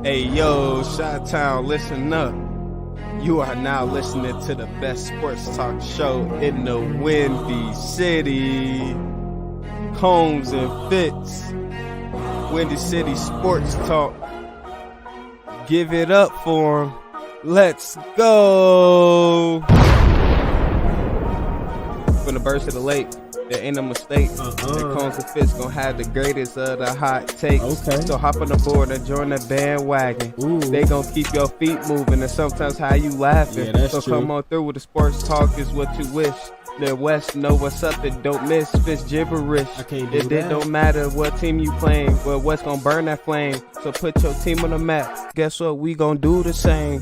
Hey yo, Chi-Town, listen up. You are now listening to the best sports talk show in the Windy City. Combs and Fitz. Windy City Sports Talk. Give it up for them. Let's go. From the burst of the lake, there ain't no mistake. That Combs and Fitz gonna have the greatest of the hot takes. Okay. So hop on the board and join the bandwagon. Ooh. They gonna keep your feet moving and sometimes how you laughing. Yeah, that's so true. come on through with the sports talk is what you wish. The West know what's up and don't miss. Fitz gibberish. I can't do It that. don't matter what team you playing, but what's gonna burn that flame. So put your team on the map. Guess what? We gonna do the same.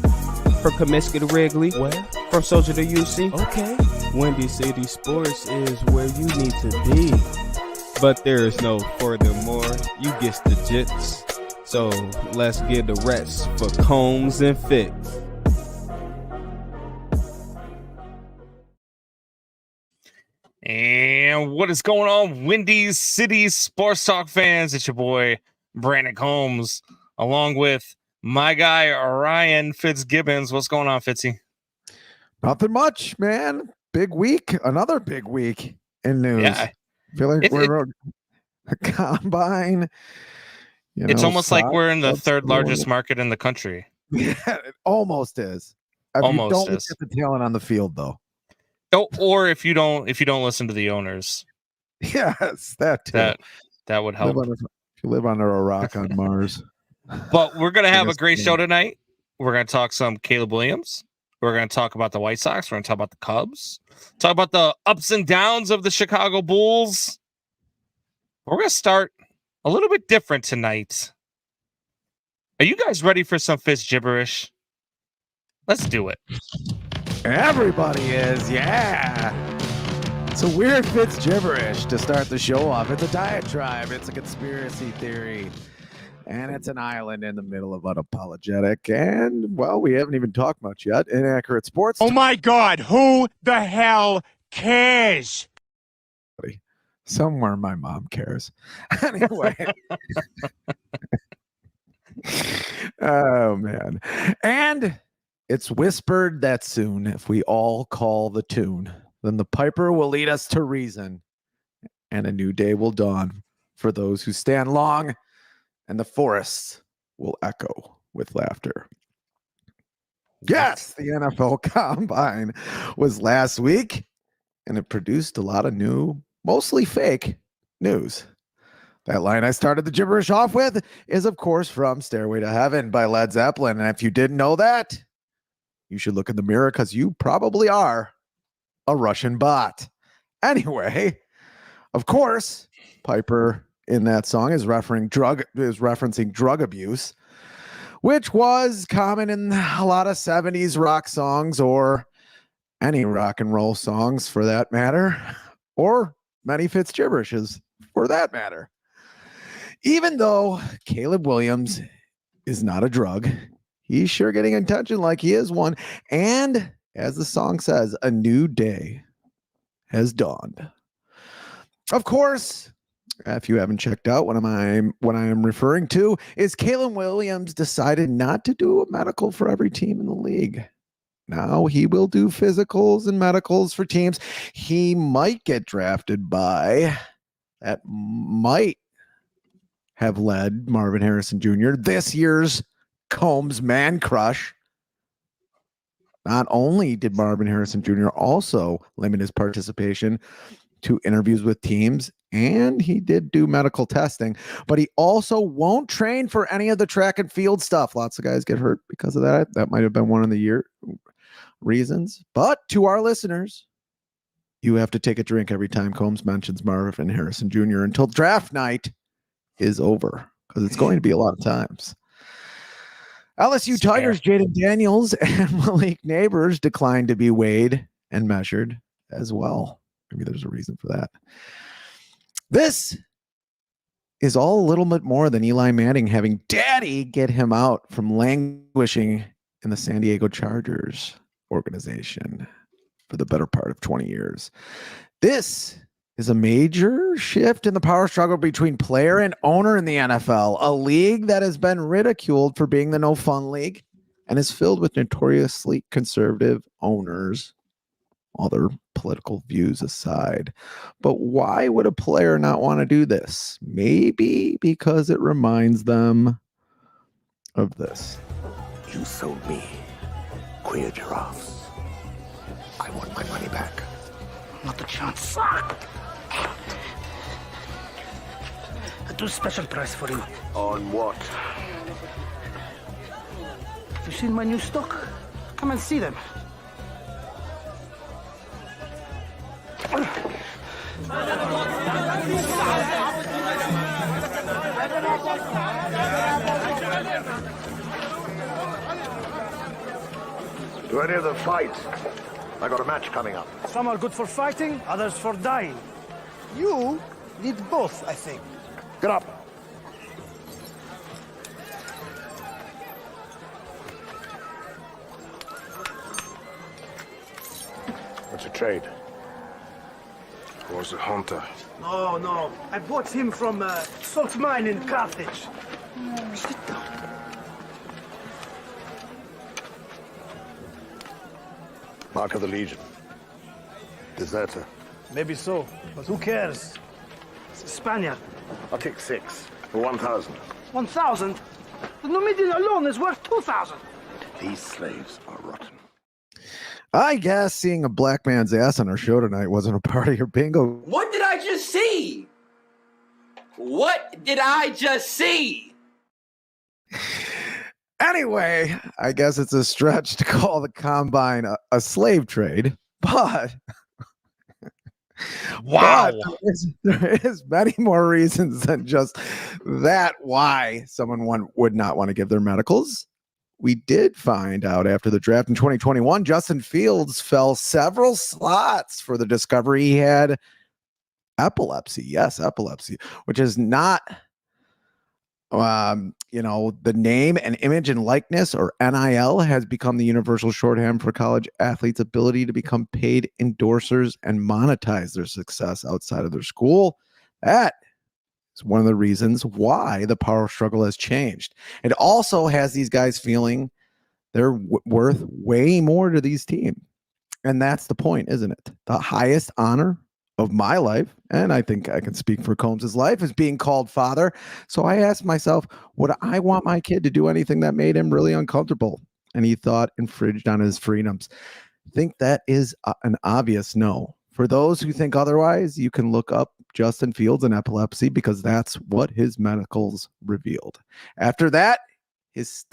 From Comiskey to Wrigley, Well, from Soldier to UC. okay. Windy City Sports is where you need to be. But there is no furthermore. You get the jits. So let's get the rest for Combs and Fitz. And what is going on, Windy City Sports Talk fans? It's your boy, Brandon Combs, along with my guy, Ryan Fitzgibbons. What's going on, Fitzy? Nothing much, man. Big week. Another big week in news. Yeah. I feel like It- we're a combine. It's almost like we're in the Sox, third that's largest cool. market in the country. Yeah, it almost is. Almost you don't is. get the talent on the field, though. Oh, or if you don't listen to the owners, Yes, that too. that would Live help. under- if you live under a rock on Mars. But we're gonna have a Biggest great thing. show tonight. We're gonna talk some Caleb Williams. We're gonna talk about the White Sox. We're gonna talk about the Cubs. Talk about the ups and downs of the Chicago Bulls. We're gonna start a little bit different tonight. Are you guys ready for some Fitz gibberish? Let's do it. Everybody is, yeah. It's a weird Fitz gibberish to start the show off. It's a diatribe. It's a conspiracy theory. And it's an island in the middle of unapologetic. And, well, we haven't even talked much yet. Inaccurate sports. Oh my God, who the hell cares? Somewhere my mom cares. Anyway. Oh, man. And it's whispered that soon, if we all call the tune, then the piper will lead us to reason, and a new day will dawn for those who stand long, and the forests will echo with laughter. Yes, the NFL Combine was last week, and it produced a lot of new, mostly fake news. That line I started the gibberish off with is, of course, from Stairway to Heaven by Led Zeppelin. And if you didn't know that, you should look in the mirror because you probably are a Russian bot. Anyway, of course, Piper in that song is referencing drug abuse, which was common in a lot of 70s rock songs, or any rock and roll songs for that matter, or many Fitz gibberishes for that matter. Even though Caleb Williams is not a drug, he's sure getting attention like he is one. And as the song says, a new day has dawned. Of course, if you haven't checked out what I am referring to is Caleb Williams decided not to do a medical for every team in the league. Now he will do physicals and medicals for teams he might get drafted by that might have led Marvin Harrison Jr., this year's Combs man crush. Not only did Marvin Harrison Jr. also limit his participation to interviews with teams, and he did do medical testing, but he also won't train for any of the track and field stuff. Lots of guys get hurt because of that. That might have been one of the reasons. But to our listeners, you have to take a drink every time Combs mentions Marvin Harrison Jr. until draft night is over, because it's going to be a lot of times. LSU Tigers Jaden Daniels and Malik Neighbors declined to be weighed and measured as well. Maybe there's a reason for that. This is all a little bit more than Eli Manning having daddy get him out from languishing in the San Diego Chargers organization for the better part of 20 years. This is a major shift in the power struggle between player and owner in the NFL, a league that has been ridiculed for being the no fun league and is filled with notoriously conservative owners, all their political views aside. But why would a player not want to do this? Maybe because it reminds them of this. You sold me queer giraffes. I want my money back. Not a chance. I do special price for you. On what? You seen my new stock? Come and see them. Do any of them fight? I got a match coming up. Some are good for fighting, others for dying. You need both, I think. Get up. What's your trade? Was a hunter. No. I bought him from salt mine in Carthage. Sit down. Mark of the Legion. Deserter. Maybe so, but who cares? It's a Spaniard. I'll take 6 for 1,000. 1,000? The Numidian alone is worth 2,000. These slaves are rotten. I guess seeing a black man's ass on our show tonight wasn't a part of your bingo. What did I just see? What did I just see? Anyway, I guess it's a stretch to call the combine a slave trade, but Wow. but there is many more reasons than just that why someone would not want to give their medicals. We did find out after the draft in 2021, Justin Fields fell several slots for the discovery he had epilepsy. Yes, epilepsy, which is not the name and image and likeness, or NIL, has become the universal shorthand for college athletes' ability to become paid endorsers and monetize their success outside of their school. That is one of the reasons why the power struggle has changed. It also has these guys feeling they're worth way more to these teams. And that's the point, isn't it? The highest honor of my life, and I think I can speak for Combs' life, is being called father. So I asked myself, would I want my kid to do anything that made him really uncomfortable? And he thought infringed on his freedoms. I think that is an obvious no. For those who think otherwise, you can look up Justin Fields and epilepsy, because that's what his medicals revealed. After that, his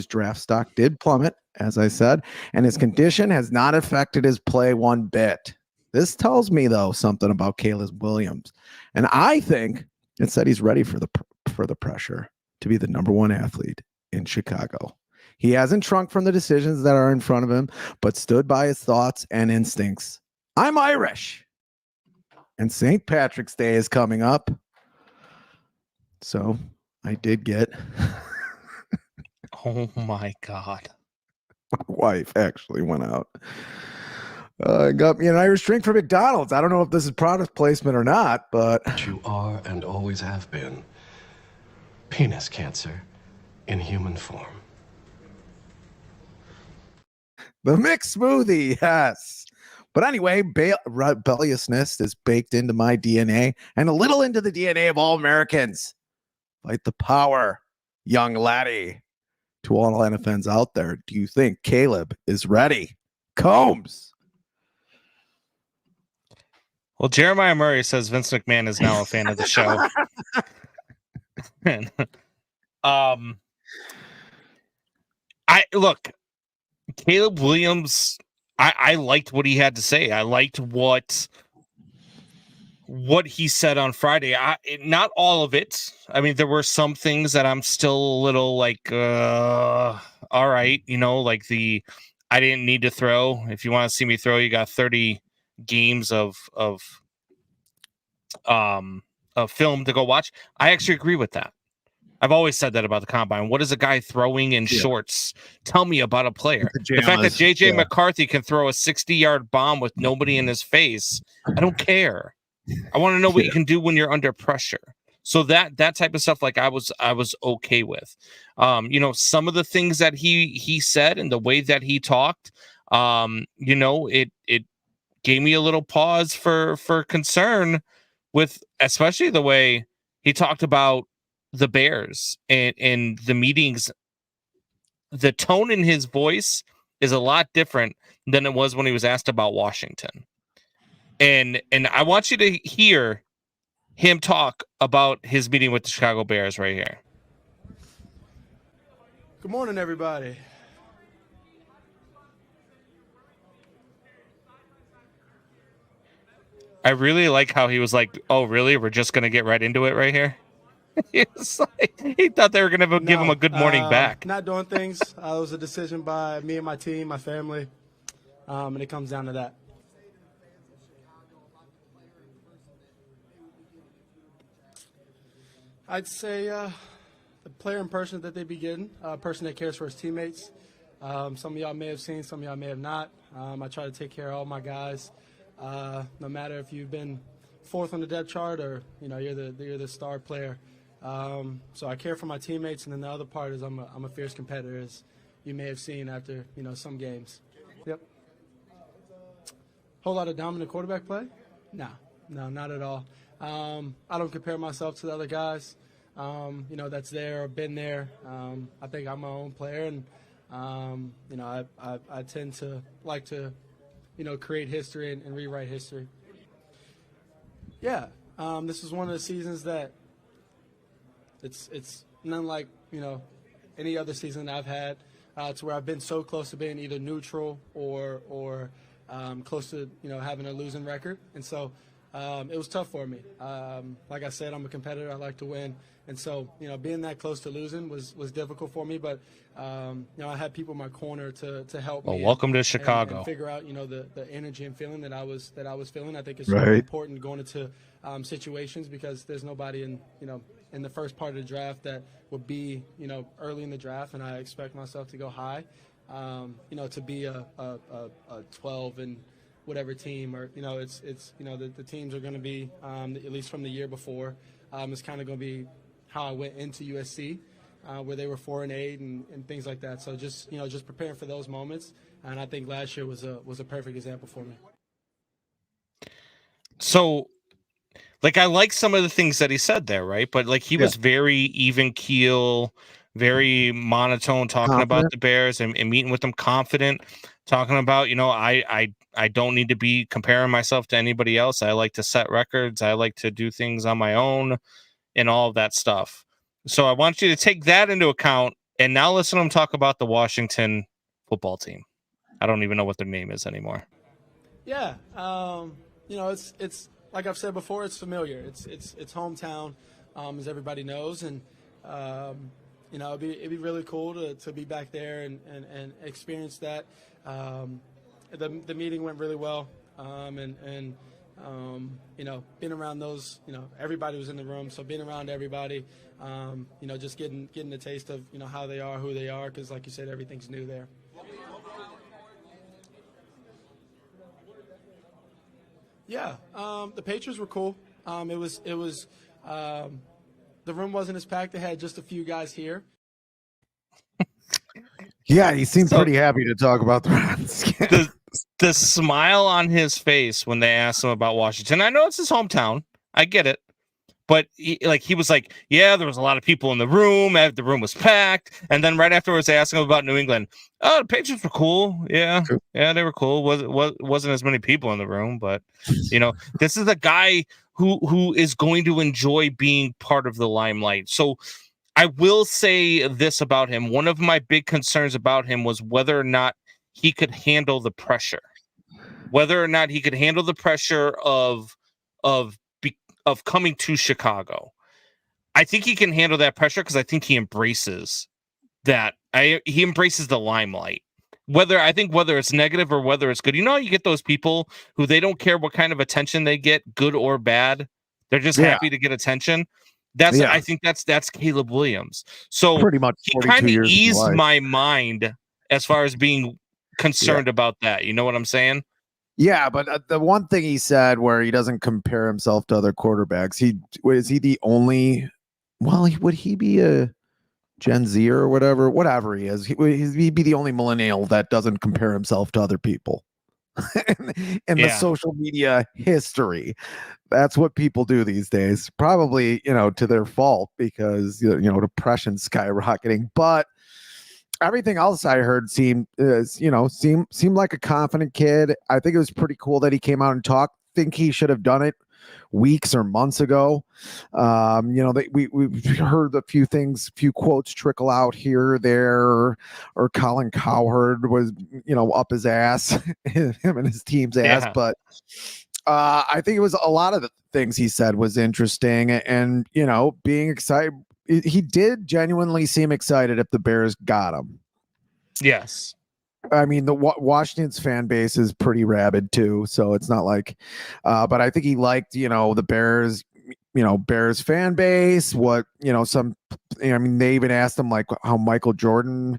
draft stock did plummet, as I said, and his condition has not affected his play one bit. This tells me, though, something about Caleb Williams. And I think it said he's ready for the pressure to be the number one athlete in Chicago. He hasn't shrunk from the decisions that are in front of him, but stood by his thoughts and instincts. I'm Irish, and St. Patrick's Day is coming up. So I did get Oh my God. my wife actually went out. Got me an Irish drink from McDonald's. I don't know if this is product placement or not, but You are and always have been penis cancer in human form. the mixed smoothie, yes. But anyway, rebelliousness is baked into my DNA and a little into the DNA of all Americans. Fight the power, young laddie. To all NFNs out there, do you think Caleb is ready? Combs. Well, Jeremiah Murray says Vince McMahon is now a fan of the show. I look, Caleb Williams. I liked what he had to say. I liked what he said on Friday. Not all of it. I mean, there were some things that I'm still a little like, all right, like I didn't need to throw. If you want to see me throw, you got 30 games of film to go watch. I actually agree with that. I've always said that about the combine. What is a guy throwing in shorts? Tell me about a player. The fact that JJ McCarthy can throw a 60-yard bomb with nobody in his face, I don't care. I want to know what you can do when you're under pressure. So that type of stuff, like I was okay with. Some of the things that he said and the way that he talked, it gave me a little pause for concern, with especially the way he talked about the Bears and the meetings. The tone in his voice is a lot different than it was when he was asked about Washington. And I want you to hear him talk about his meeting with the Chicago Bears right here. Good morning, everybody. I really like how he was like, "Oh, really? We're just gonna get right into it right here." He thought they were gonna give him a good morning back. Not doing things. It was a decision by me and my team, my family, and it comes down to that. I'd say the player and person that they be getting, a person that cares for his teammates. Some of y'all may have seen, some of y'all may have not. I try to take care of all my guys, no matter if you've been fourth on the depth chart or you're the star player. So I care for my teammates, and then the other part is I'm a fierce competitor, as you may have seen after some games. Yep. Whole lot of dominant quarterback play? No, not at all. I don't compare myself to the other guys, that's there or been there. I think I'm my own player, and I tend to like to create history and rewrite history. Yeah, this is one of the seasons that it's none like any other season I've had, to where I've been so close to being either neutral or close to having a losing record, and so it was tough for me. Like I said, I'm a competitor. I like to win, and so being that close to losing was difficult for me. But I had people in my corner to help me. Welcome to Chicago. And figure out the energy and feeling that I was feeling. I think it's really important going into situations, because there's nobody in the first part of the draft that would be early in the draft, and I expect myself to go high. To be a 12 and whatever team, or it's the teams are going to be at least from the year before. It's kind of going to be how I went into USC, where they were 4-8 and things like that. So just preparing for those moments, and I think last year was a perfect example for me. So, I like some of the things that he said there, right? But he was very even keel, very monotone, talking about the Bears and meeting with them, confident, talking about, I don't need to be comparing myself to anybody else. I like to set records. I like to do things on my own and all of that stuff. So I want you to take that into account, and now listen to him talk about the Washington football team. I don't even know what their name is anymore. Yeah. It's like I've said before, it's familiar. It's hometown, as everybody knows. And, it'd be really cool to be back there and experience that. The meeting went really well, being around those, everybody was in the room, so being around everybody, just getting the taste of how they are, who they are, because like you said, everything's new there. Yeah, the Patriots were cool. It was the room wasn't as packed. They had just a few guys here. Yeah, he seemed pretty happy to talk about the Redskins. The smile on his face when they asked him about Washington. I know it's his hometown. I get it. But he was like, yeah, there was a lot of people in the room. The room was packed. And then right afterwards, they asked him about New England. Oh, the Patriots were cool. Yeah, they were cool. Wasn't as many people in the room, but this is a guy who is going to enjoy being part of the limelight. So I will say this about him. One of my big concerns about him was whether or not he could handle the pressure. Whether or not he could handle the pressure of coming to Chicago. I think he can handle that pressure, because I think he embraces that. He embraces the limelight. Whether it's negative or whether it's good. You get those people who they don't care what kind of attention they get, good or bad. They're just happy to get attention. I think that's Caleb Williams. So pretty much he kind of eased my mind as far as being concerned about that. You know what I'm saying? Yeah, but the one thing he said where he doesn't compare himself to other quarterbacks, is he the only? Well, would he be a Gen Z or whatever he is? He'd be the only millennial that doesn't compare himself to other people in the Yeah. social media history. That's what people do these days. Probably, to their fault because depression's skyrocketing, but everything else I heard seemed like a confident kid. I think it was pretty cool that he came out and talked. Think he should have done it weeks or months ago. We've heard a few quotes trickle out here or there, or Colin Cowherd was up his ass, him and his team's ass. Yeah. But I think it was a lot of the things he said was interesting, and being excited. He did genuinely seem excited if the Bears got him. Yes. I mean, the Washington's fan base is pretty rabid too, so it's not like. But I think he liked, the Bears, Bears fan base. What I mean, they even asked him like how Michael Jordan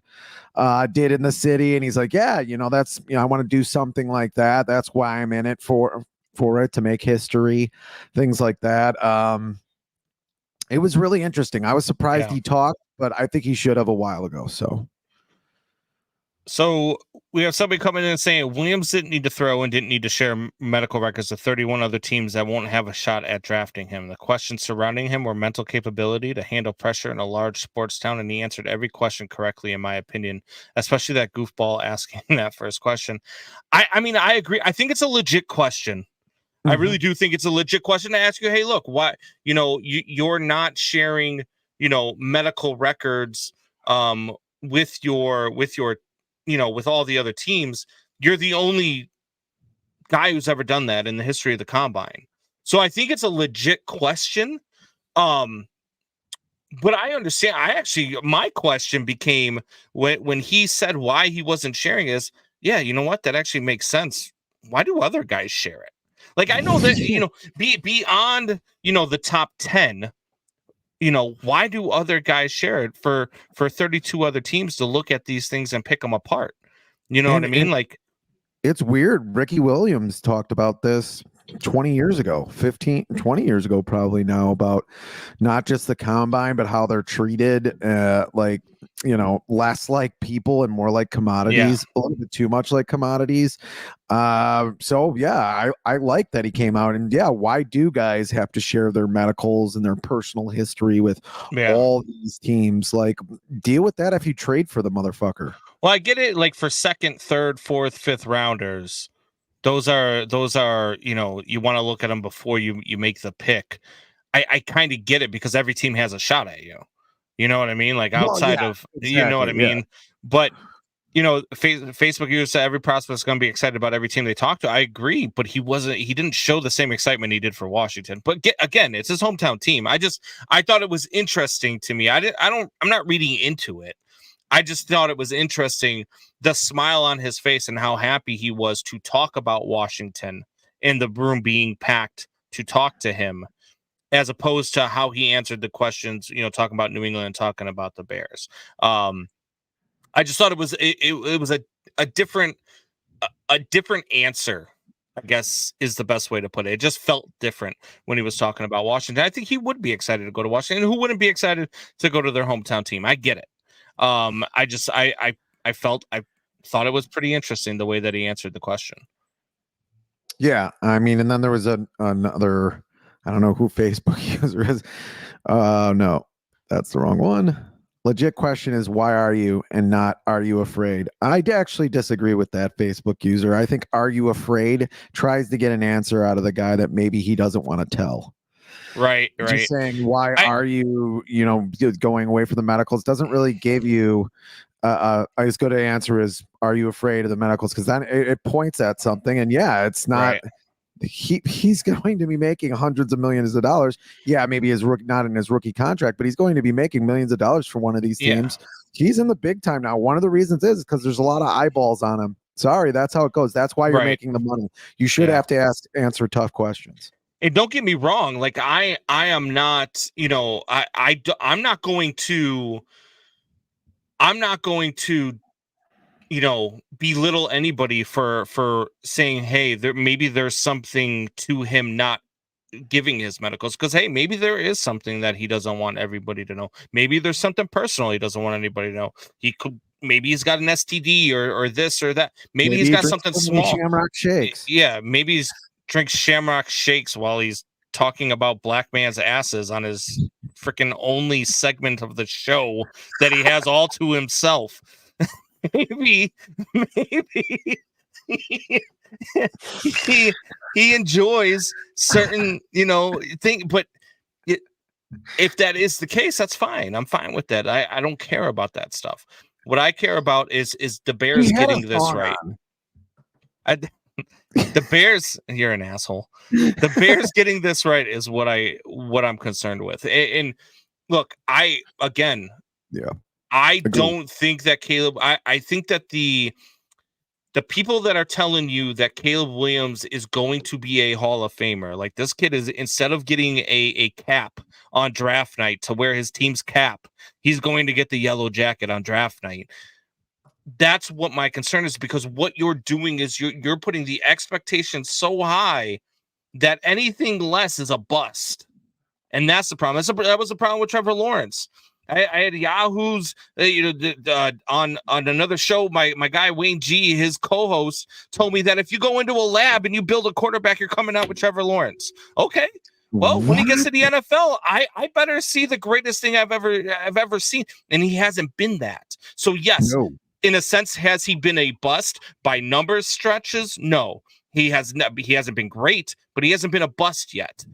did in the city, and he's like, yeah, that's I want to do something like that. That's why I'm in it for it, to make history, things like that. It was really interesting. I was surprised he talked, but I think he should have a while ago. So we have somebody coming in and saying Williams didn't need to throw and didn't need to share medical records to 31 other teams that won't have a shot at drafting him. The questions surrounding him were mental capability to handle pressure in a large sports town, and he answered every question correctly, in my opinion, especially that goofball asking that first question. I mean, I agree. I think it's a legit question. I really do think it's a legit question to ask you. Hey, look, why, you're not sharing, medical records with your with all the other teams. You're the only guy who's ever done that in the history of the combine. So I think it's a legit question. But I understand. My question became when he said why he wasn't sharing is, yeah, you know what? That actually makes sense. Why do other guys share it? Like, I know that, beyond, the top 10, why do other guys share it for 32 other teams to look at these things and pick them apart? You know what I mean? Like, it's weird. Ricky Williams talked about this 20 years ago, 20 years ago, probably now, about not just the combine, but how they're treated, less like people and more like commodities, a little bit too much like commodities. So yeah, I like that he came out, and yeah, why do guys have to share their medicals and their personal history with all these teams? Like, deal with that if you trade for the motherfucker. Well, I get it. Like, for second, third, fourth, fifth rounders, those are you want to look at them before you make the pick. I kind of get it, because every team has a shot at you. You know what I mean? Like, outside of exactly, you know what I mean? But Facebook users said every prospect is going to be excited about every team they talk to. I agree, but he didn't show the same excitement he did for Washington. But again, it's his hometown team. I thought it was interesting to me. I'm not reading into it. I just thought it was interesting, the smile on his face and how happy he was to talk about Washington and the room being packed to talk to him, as opposed to how he answered the questions, talking about New England and talking about the Bears. I just thought it was a different answer, I guess, is the best way to put it. It just felt different when he was talking about Washington. I think he would be excited to go to Washington. Who wouldn't be excited to go to their hometown team? I get it. I thought it was pretty interesting the way that he answered the question. Yeah, I mean, and then there was another, I don't know who Facebook user is. No, that's the wrong one. Legit question is, why are you, and not are you afraid? I actually disagree with that Facebook user. I think are you afraid tries to get an answer out of the guy that maybe he doesn't want to tell. Right. Just saying, why are you, going away from the medicals doesn't really give you as good an answer as are you afraid of the medicals, because then it points at something, and yeah, it's not. Right. He's going to be making hundreds of millions of dollars. Yeah, maybe not in his rookie contract, but he's going to be making millions of dollars for one of these teams. Yeah. He's in the big time now. One of the reasons is because there's a lot of eyeballs on him. Sorry, that's how it goes. That's why you're making the money. You should have to answer tough questions. And don't get me wrong, like I am not, I'm not going to belittle anybody for saying, hey, maybe there's something to him not giving his medicals, because hey, maybe there is something that he doesn't want everybody to know. Maybe there's something personal he doesn't want anybody to know. Maybe he's got an STD or this or that. Maybe he's got something small. Shamrock shakes. Yeah, maybe he's drinks Shamrock shakes while he's talking about black man's asses on his freaking only segment of the show that he has all to himself. maybe he enjoys certain thing, but if that is the case, that's fine. I'm fine with that. I don't care about that stuff. What I care about is the Bears getting this right. The Bears, you're an asshole. The Bears getting this right is what I'm concerned with. And look, I don't think that Caleb. I think that the people that are telling you that Caleb Williams is going to be a Hall of Famer, like this kid is, instead of getting a cap on draft night to wear his team's cap, he's going to get the yellow jacket on draft night. That's what my concern is, because what you're doing is you're putting the expectation so high that anything less is a bust. And that's the problem. That was the problem with Trevor Lawrence. I had Yahoo's, on another show, my guy Wayne G, his co-host, told me that if you go into a lab and you build a quarterback, you're coming out with Trevor Lawrence. Okay. Well, when he gets to the NFL, I better see the greatest thing I've ever seen. And he hasn't been that. So yes, in a sense, has he been a bust by numbers stretches? No, he hasn't been great, but he hasn't been a bust yet.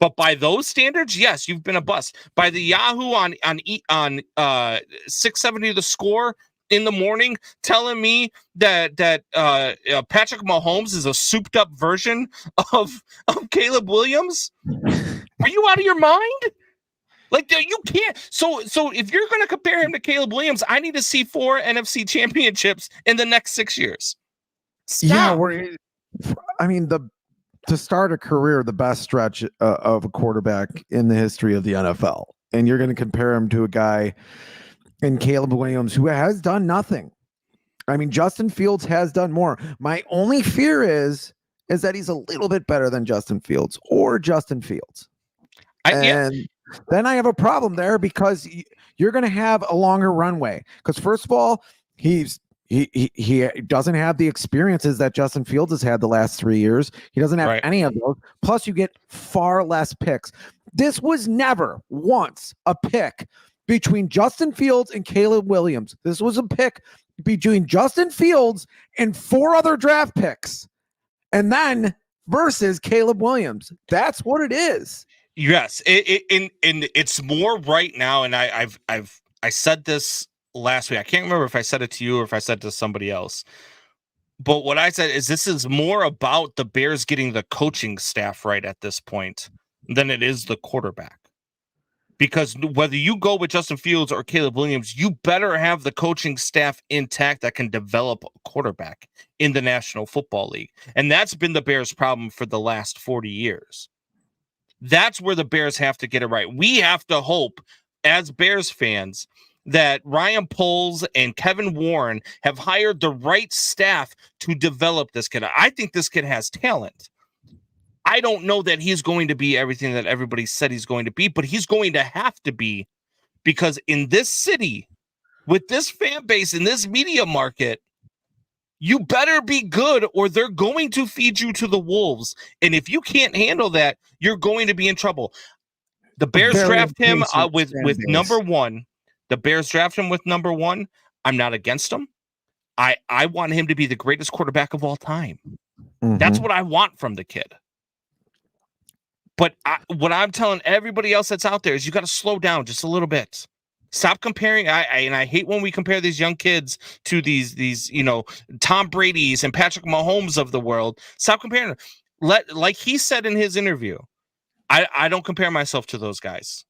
But by those standards, yes, you've been a bust. By the Yahoo on 670 The Score in the morning, telling me that Patrick Mahomes is a souped up version of Caleb Williams. Are you out of your mind? Like, you can't. So if you're going to compare him to Caleb Williams, I need to see 4 NFC championships in the next 6 years. Stop. Yeah, to start a career, the best stretch of a quarterback in the history of the NFL. And you're going to compare him to a guy in Caleb Williams who has done nothing. I mean, Justin Fields has done more. My only fear is that he's a little bit better than Justin Fields or Justin Fields. Then I have a problem there, because you're going to have a longer runway. Because first of all, he doesn't have the experiences that Justin Fields has had the last 3 years. He doesn't have any of those. Plus, you get far less picks. This was never once a pick between Justin Fields and Caleb Williams. This was a pick between Justin Fields and 4 other draft picks, and then versus Caleb Williams. That's what it is. Yes, it's more right now, and I said this last week. I can't remember if I said it to you or if I said it to somebody else. But what I said is this is more about the Bears getting the coaching staff right at this point than it is the quarterback. Because whether you go with Justin Fields or Caleb Williams, you better have the coaching staff intact that can develop a quarterback in the National Football League. And that's been the Bears' problem for the last 40 years. That's where the Bears have to get it right. We have to hope, as Bears fans, that Ryan Poles and Kevin Warren have hired the right staff to develop this kid. I think this kid has talent. I don't know that he's going to be everything that everybody said he's going to be, but he's going to have to be, because in this city, with this fan base, in this media market, you better be good or they're going to feed you to the wolves. And if you can't handle that, you're going to be in trouble. The Bears draft him with number 1. The Bears draft him with number 1. I'm not against him. I want him to be the greatest quarterback of all time. Mm-hmm. That's what I want from the kid. But what I'm telling everybody else that's out there is you got to slow down just a little bit. Stop comparing. I hate when we compare these young kids to these Tom Brady's and Patrick Mahomes of the world. Stop comparing them. Like he said in his interview, I don't compare myself to those guys.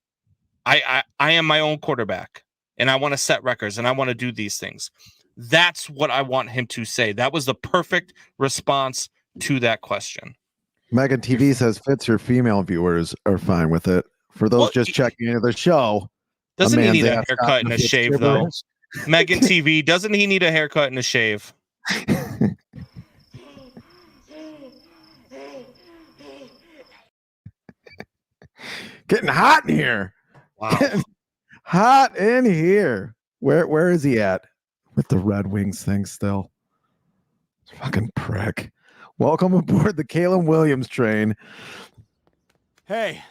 I am my own quarterback, and I want to set records, and I want to do these things. That's what I want him to say. That was the perfect response to that question. Megan TV says Fitz, your female viewers are fine with it. For those just checking into the show, doesn't he need a haircut and a shave, though? Megan TV, doesn't he need a haircut and a shave? Getting hot in here. Wow. Getting hot in here. Where is he at? With the Red Wings thing still. Fucking prick. Welcome aboard the Caleb Williams train. Hey,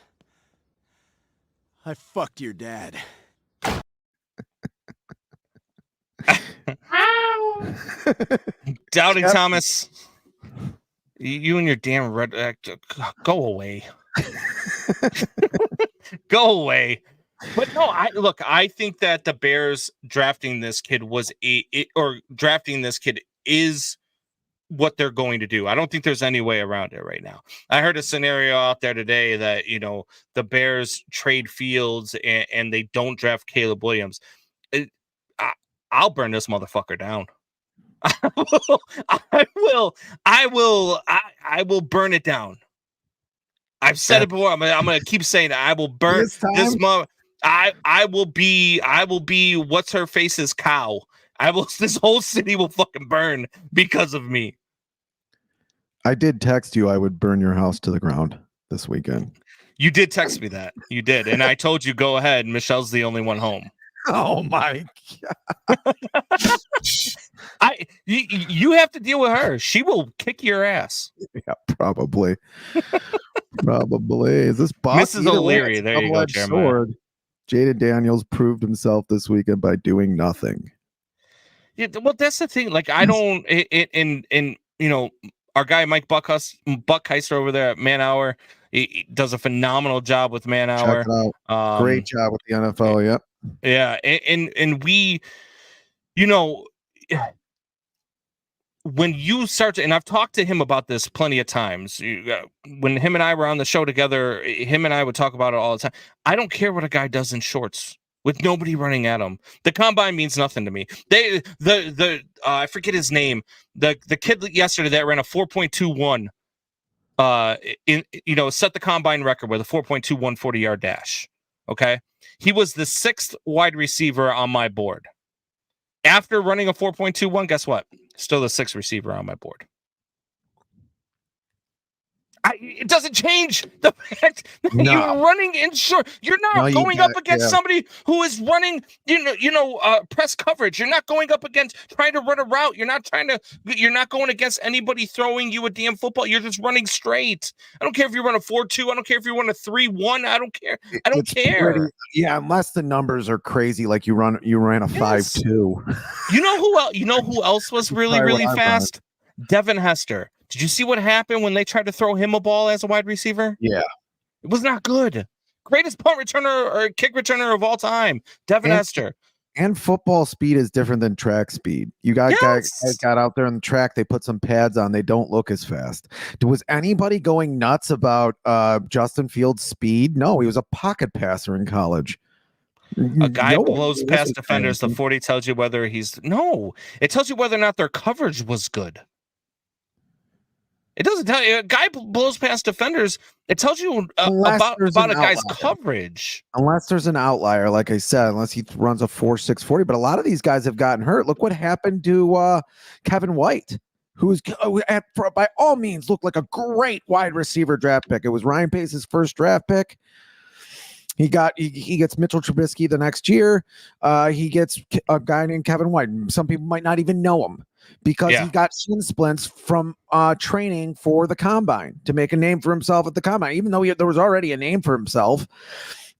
I fucked your dad. Doubting Yep. Thomas, you and your damn red, go away. Go away. But no, I think that the Bears drafting this kid is what they're going to do. I don't think there's any way around it right now. I heard a scenario out there today that, the Bears trade Fields and they don't draft Caleb Williams. I'll burn this motherfucker down. I will burn it down. I've said it before. I'm gonna keep saying it. I will burn this mother. I will be what's her face's cow. This whole city will fucking burn because of me. I did text you I would burn your house to the ground this weekend. You did text me that. You did. And I told you, go ahead. Michelle's the only one home. Oh my God. You have to deal with her. She will kick your ass. Yeah, probably. Probably. Is this boss? Mrs. O'Leary? There you go, Jeremiah. Jaden Daniels proved himself this weekend by doing nothing. Yeah, well, that's the thing. Like, I don't. Our guy Mike Buckheister over there at Man Hour, he does a phenomenal job with Man Hour. Check it out. Great job with the NFL. Yep. Yeah, and we, when you start to, and I've talked to him about this plenty of times. When him and I were on the show together, him and I would talk about it all the time. I don't care what a guy does in shorts with nobody running at him. The combine means nothing to me. I forget his name. The kid yesterday that ran a 4.21. Set the combine record with a 4.21 40-yard dash. Okay, he was the 6th wide receiver on my board. After running a 4.21, guess what? Still the 6th receiver on my board. It doesn't change the fact that you're running in short. You're not going up against somebody who is running, press coverage. You're not going up against trying to run a route. You're not going against anybody throwing you a damn football. You're just running straight. I don't care if you run a 4.2. I don't care if you run a 3.1. I don't care. I don't care. Unless the numbers are crazy, like you ran a 5.2. You know who else was really, really fast? Devin Hester. Did you see what happened when they tried to throw him a ball as a wide receiver? Yeah. It was not good. Greatest punt returner or kick returner of all time, Devin Hester. And football speed is different than track speed. You got guys got out there on the track, they put some pads on, they don't look as fast. Was anybody going nuts about Justin Fields' speed? No, he was a pocket passer in college. A guy blows past defenders. The 40 tells you whether it tells you whether or not their coverage was good. It doesn't tell you. A guy blows past defenders. It tells you about a guy's coverage. Unless there's an outlier, like I said, unless he runs a 4.6 40. But a lot of these guys have gotten hurt. Look what happened to Kevin White, who's by all means looked like a great wide receiver draft pick. It was Ryan Pace's first draft pick. He gets Mitchell Trubisky the next year. He gets a guy named Kevin White. Some people might not even know him because he got shin splints from training for the combine to make a name for himself at the combine. Even though there was already a name for himself,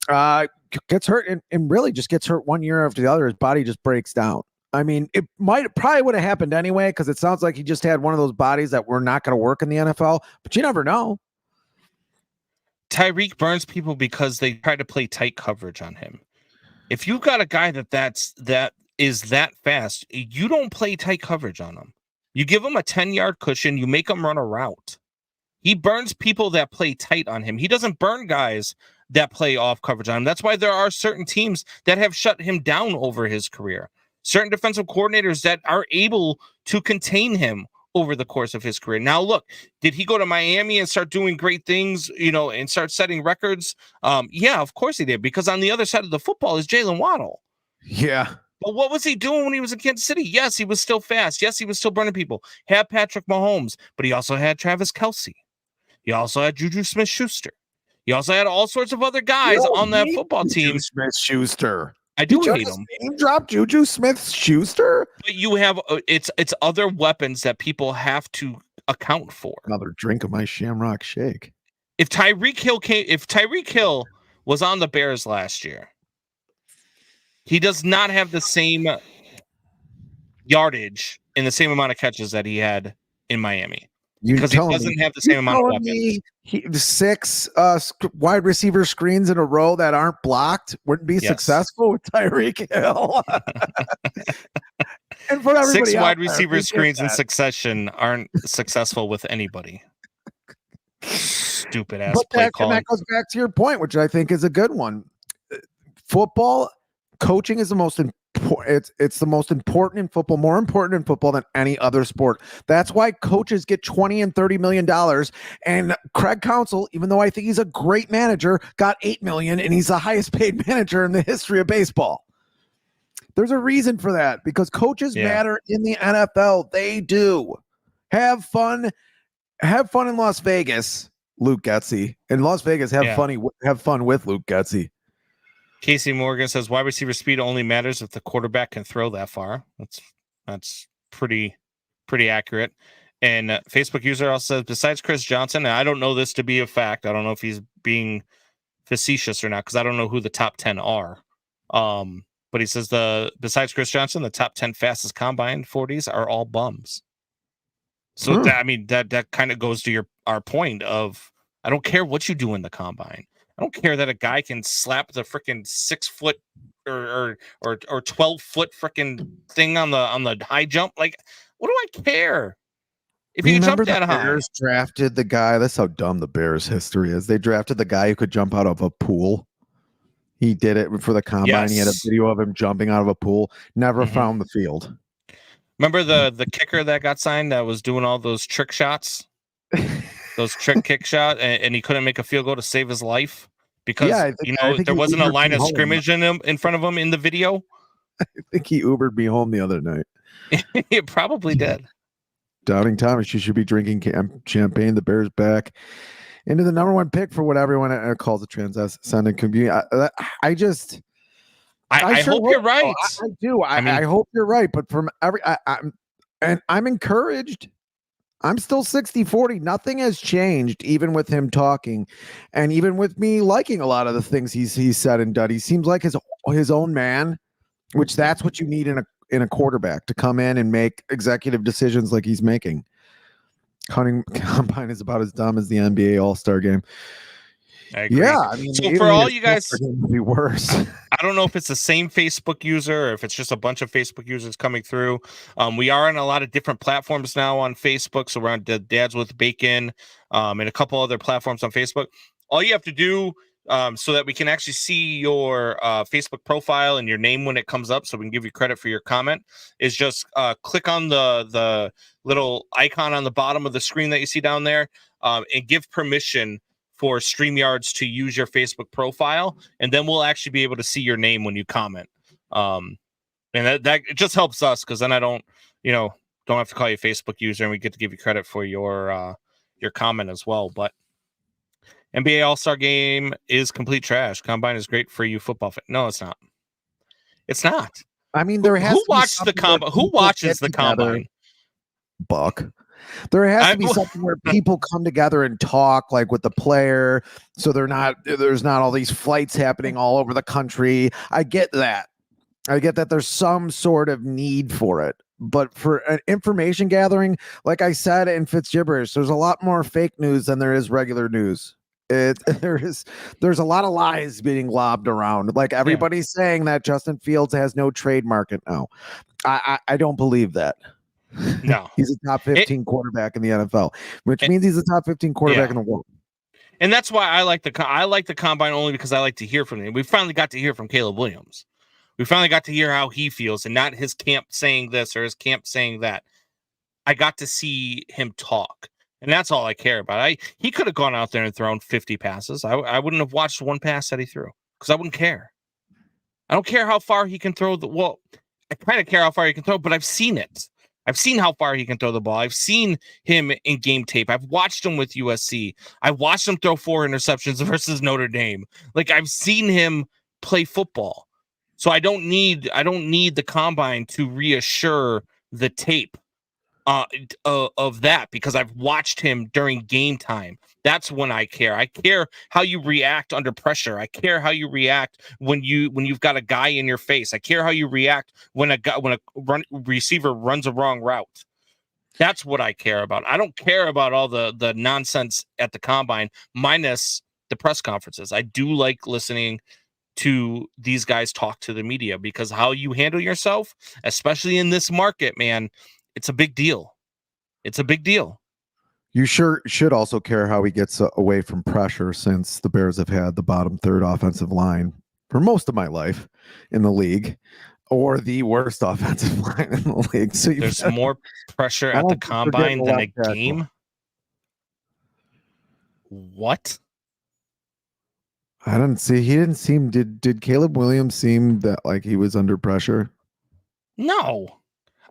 gets hurt and really just gets hurt one year after the other. His body just breaks down. I mean, probably would have happened anyway because it sounds like he just had one of those bodies that were not going to work in the NFL. But you never know. Tyreek burns people because they try to play tight coverage on him. If you've got a guy that is that fast, you don't play tight coverage on him. You give him a 10-yard cushion, you make him run a route. He burns people that play tight on him. He doesn't burn guys that play off coverage on him. That's why there are certain teams that have shut him down over his career. Certain defensive coordinators that are able to contain him over the course of his career. Now, look, did he go to Miami and start doing great things, and start setting records? Yeah, of course he did, because on the other side of the football is Jalen Waddle. Yeah. But what was he doing when he was in Kansas City? Yes, he was still fast. Yes, he was still burning people. Had Patrick Mahomes, but he also had Travis Kelce. He also had Juju Smith-Schuster. He also had all sorts of other guys on that football team. Smith-Schuster. I do hate him. Name drop Juju Smith-Schuster. But you have it's other weapons that people have to account for. Another drink of my Shamrock Shake. If Tyreek Hill was on the Bears last year, he does not have the same yardage and the same amount of catches that he had in Miami. Because he doesn't have the same amount of weapons. 6 wide receiver screens in a row that aren't blocked wouldn't be successful with Tyreek Hill. And for everybody 6 wide there, receiver screens in succession aren't successful with anybody. Stupid ass play calling. That goes back to your point, which I think is a good one. Football coaching is the most important. It's the most important in football, more important in football than any other sport. That's why coaches get $20 and $30 million. And Craig Counsell, even though I think he's a great manager, got $8 million, and he's the highest paid manager in the history of baseball. There's a reason for that, because coaches matter in the NFL. They do. Have fun in Las Vegas, Luke Getsy. In Las Vegas, have fun with Luke Getsy. Casey Morgan says wide receiver speed only matters if the quarterback can throw that far. That's pretty accurate. And Facebook user also says, besides Chris Johnson, and I don't know this to be a fact. I don't know if he's being facetious or not, because I don't know who the top 10 are. But he says besides Chris Johnson, the top 10 fastest combine 40s are all bums. So that kind of goes to our point of, I don't care what you do in the combine. I don't care that a guy can slap the freaking 6 foot or 12 foot freaking thing on the high jump. Like, what do I care? If you can jump that high. Bears drafted the guy. That's how dumb the Bears history is. They drafted the guy who could jump out of a pool. He did it for the combine. Yes. He had a video of him jumping out of a pool. Never found the field. Remember the kicker that got signed that was doing all those trick shots? Those trick kick shot, and he couldn't make a field goal to save his life because there wasn't a line of scrimmage in front of him in the video. I think he Ubered me home the other night. It probably did. Doubting Thomas, you should be drinking champagne. The Bears back into the number 1 pick for what everyone calls a transcendent community. I hope you're right. I do. I hope you're right. But from I'm encouraged. I'm still 60-40. Nothing has changed, even with him talking, and even with me liking a lot of the things he's said and done. He seems like his own man, which that's what you need in a quarterback, to come in and make executive decisions like he's making. Hunting combine is about as dumb as the NBA All-Star game. I agree. Yeah, I mean, so for all you guys, it would be worse. I don't know if it's the same Facebook user or if it's just a bunch of Facebook users coming through. We are on a lot of different platforms now on Facebook. So we're on Dads with Bacon and a couple other platforms on Facebook. All you have to do so that we can actually see your Facebook profile and your name when it comes up, so we can give you credit for your comment, is just click on the little icon on the bottom of the screen that you see down there and give permission for StreamYards to use your Facebook profile, and then we'll actually be able to see your name when you comment. And that it just helps us, because then I don't have to call you a Facebook user, and we get to give you credit for your comment as well. But NBA All-Star Game is complete trash. Combine is great for you football fans. No, it's not. It's not. I mean, there has who watched the combine? Who watches the combine? Buck. There has to be something where people come together and talk, like with the player, so there's not all these flights happening all over the country. I get that. There's some sort of need for it. But for an information gathering, like I said in Fitz gibberish, there's a lot more fake news than there is regular news. There's a lot of lies being lobbed around. Like everybody's saying that Justin Fields has no trade market now. I don't believe that. No, he's a top 15 quarterback in the NFL, which means he's a top 15 quarterback in the world. And that's why I like the combine, only because I like to hear from him. We finally got to hear from Caleb Williams. We finally got to hear how he feels, and not his camp saying this or his camp saying that. I got to see him talk, and that's all I care about. He could have gone out there and thrown 50 passes. I wouldn't have watched one pass that he threw, because I wouldn't care. I don't care how far he can throw the. Well, kind of care how far he can throw, but I've seen it. I've seen how far he can throw the ball. I've seen him in game tape. I've watched him with USC. I watched him throw 4 interceptions versus Notre Dame. Like, I've seen him play football. So I don't need the combine to reassure the tape of that, because I've watched him during game time. That's when I care. I care how you react under pressure. I care how you react when you've got a guy in your face. I care how you react when a receiver runs a wrong route. That's what I care about. I don't care about all the nonsense at the combine, minus the press conferences. I do like listening to these guys talk to the media, because how you handle yourself, especially in this market, man, it's a big deal. It's a big deal. You sure should also care how he gets away from pressure, since the Bears have had the bottom third offensive line for most of my life in the league, or the worst offensive line in the league. So there's more pressure at the combine than a game. What? I didn't see. He didn't seem. Did Caleb Williams seem that like he was under pressure? No.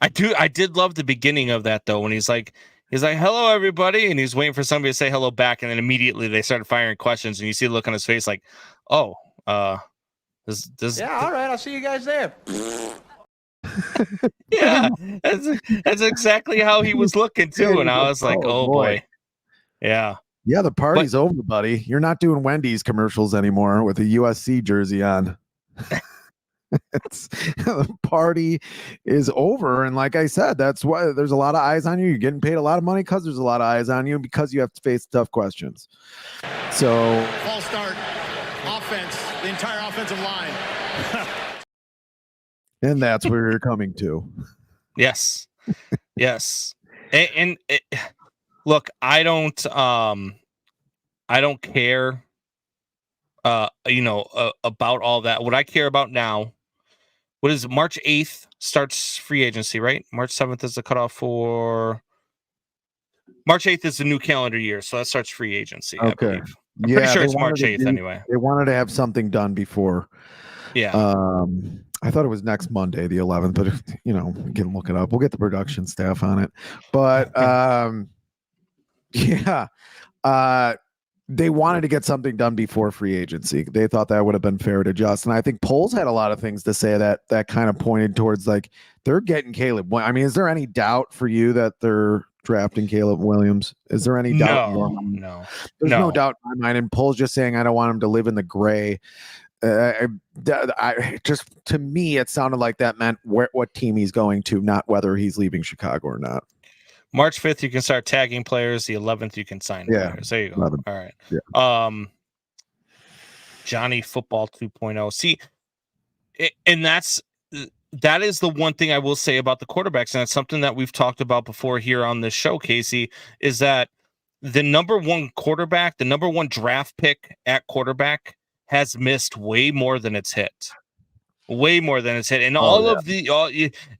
I did love the beginning of that though, when he's like, hello everybody, and he's waiting for somebody to say hello back, and then immediately they started firing questions, and you see the look on his face like, oh, this yeah, all right, I'll see you guys there. Yeah, that's exactly how he was looking too, and I was like, oh boy. Yeah, the party's over, buddy. You're not doing Wendy's commercials anymore with a USC jersey on. The party is over, and like I said, that's why there's a lot of eyes on you. You're getting paid a lot of money because there's a lot of eyes on you, because you have to face tough questions. So false start, offense, the entire offensive line. And that's where you're coming to. Yes. And look, I don't care about all that. What I care about now, what is March 8th starts free agency, right? March 7th is the cutoff for March 8th is the new calendar year, so that starts free agency. Okay. I believe. I'm pretty sure it's March 8th anyway. They wanted to have something done before. Yeah. I thought it was next Monday, the 11th, but we can look it up. We'll get the production staff on it. But they wanted to get something done before free agency. They thought that would have been fair to just. And I think Poles had a lot of things to say that kind of pointed towards like they're getting Caleb. I mean, is there any doubt for you that they're drafting Caleb Williams? Is there any doubt? No. There's no doubt in my mind. And Poles just saying, I don't want him to live in the gray. Just to me, it sounded like that meant what team he's going to, not whether he's leaving Chicago or not. March 5th, you can start tagging players. The 11th, you can sign players. There you go. 11. All right. Yeah. Johnny Football 2.0. See, and that is the one thing I will say about the quarterbacks, and it's something that we've talked about before here on this show, Casey, is that the number one quarterback, the number one draft pick at quarterback has missed way more than it's hit. Way more than it's hit. And all of the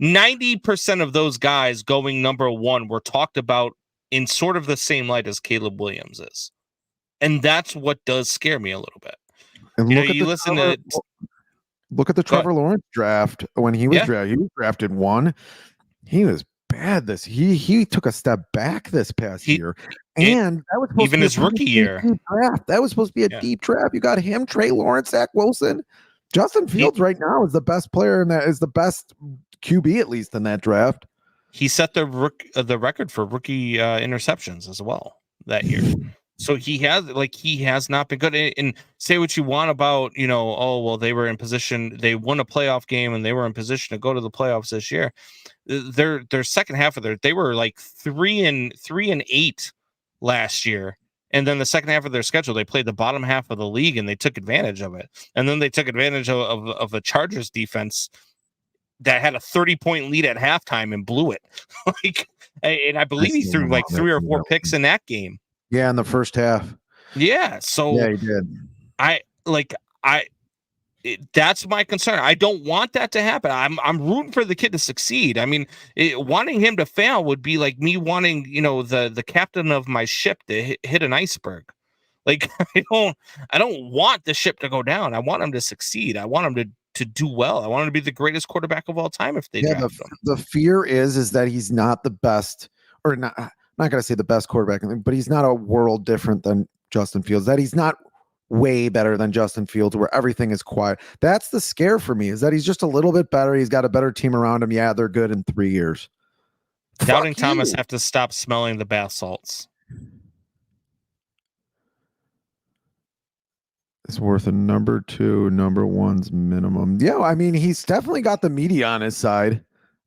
90% of those guys going number one were talked about in sort of the same light as Caleb Williams is. And that's what does scare me a little bit. And look at the Trevor Lawrence draft when he was drafted. He was drafted 1. He was bad he took a step back this past year. And that was supposed even to be his rookie year. Draft. That was supposed to be a deep draft. You got him, Trey Lawrence, Zach Wilson. Justin Fields right now is the best player, and that is the best QB at least in that draft. He set the record for rookie interceptions as well that year. So he has not been good. And say what you want about, they were in position, they won a playoff game and they were in position to go to the playoffs this year. Their second half of they were like 3-8 last year. And then the second half of their schedule, they played the bottom half of the league and they took advantage of it. And then they took advantage of a Chargers defense that had a 30-point lead at halftime and blew it. And I believe he threw like 3 or 4 picks in that game. Yeah, in the first half. Yeah. So yeah, he did. That's my concern. I don't want that to happen. I'm rooting for the kid to succeed. I mean, wanting him to fail would be like me wanting, the captain of my ship to hit an iceberg. Like I don't want the ship to go down. I want him to succeed. I want him to do well. I want him to be the greatest quarterback of all time if they draft him. The fear is that he's not the best, or not. I'm not going to say the best quarterback, but he's not a world different than Justin Fields. That he's not way better than Justin Fields, where everything is quiet. That's the scare for me, is that he's just a little bit better. He's got a better team around him. Yeah, they're good in 3 years. Doubting Thomas have to stop smelling the bath salts. It's worth a number 2, number 1's minimum. Yeah, I mean, he's definitely got the media on his side.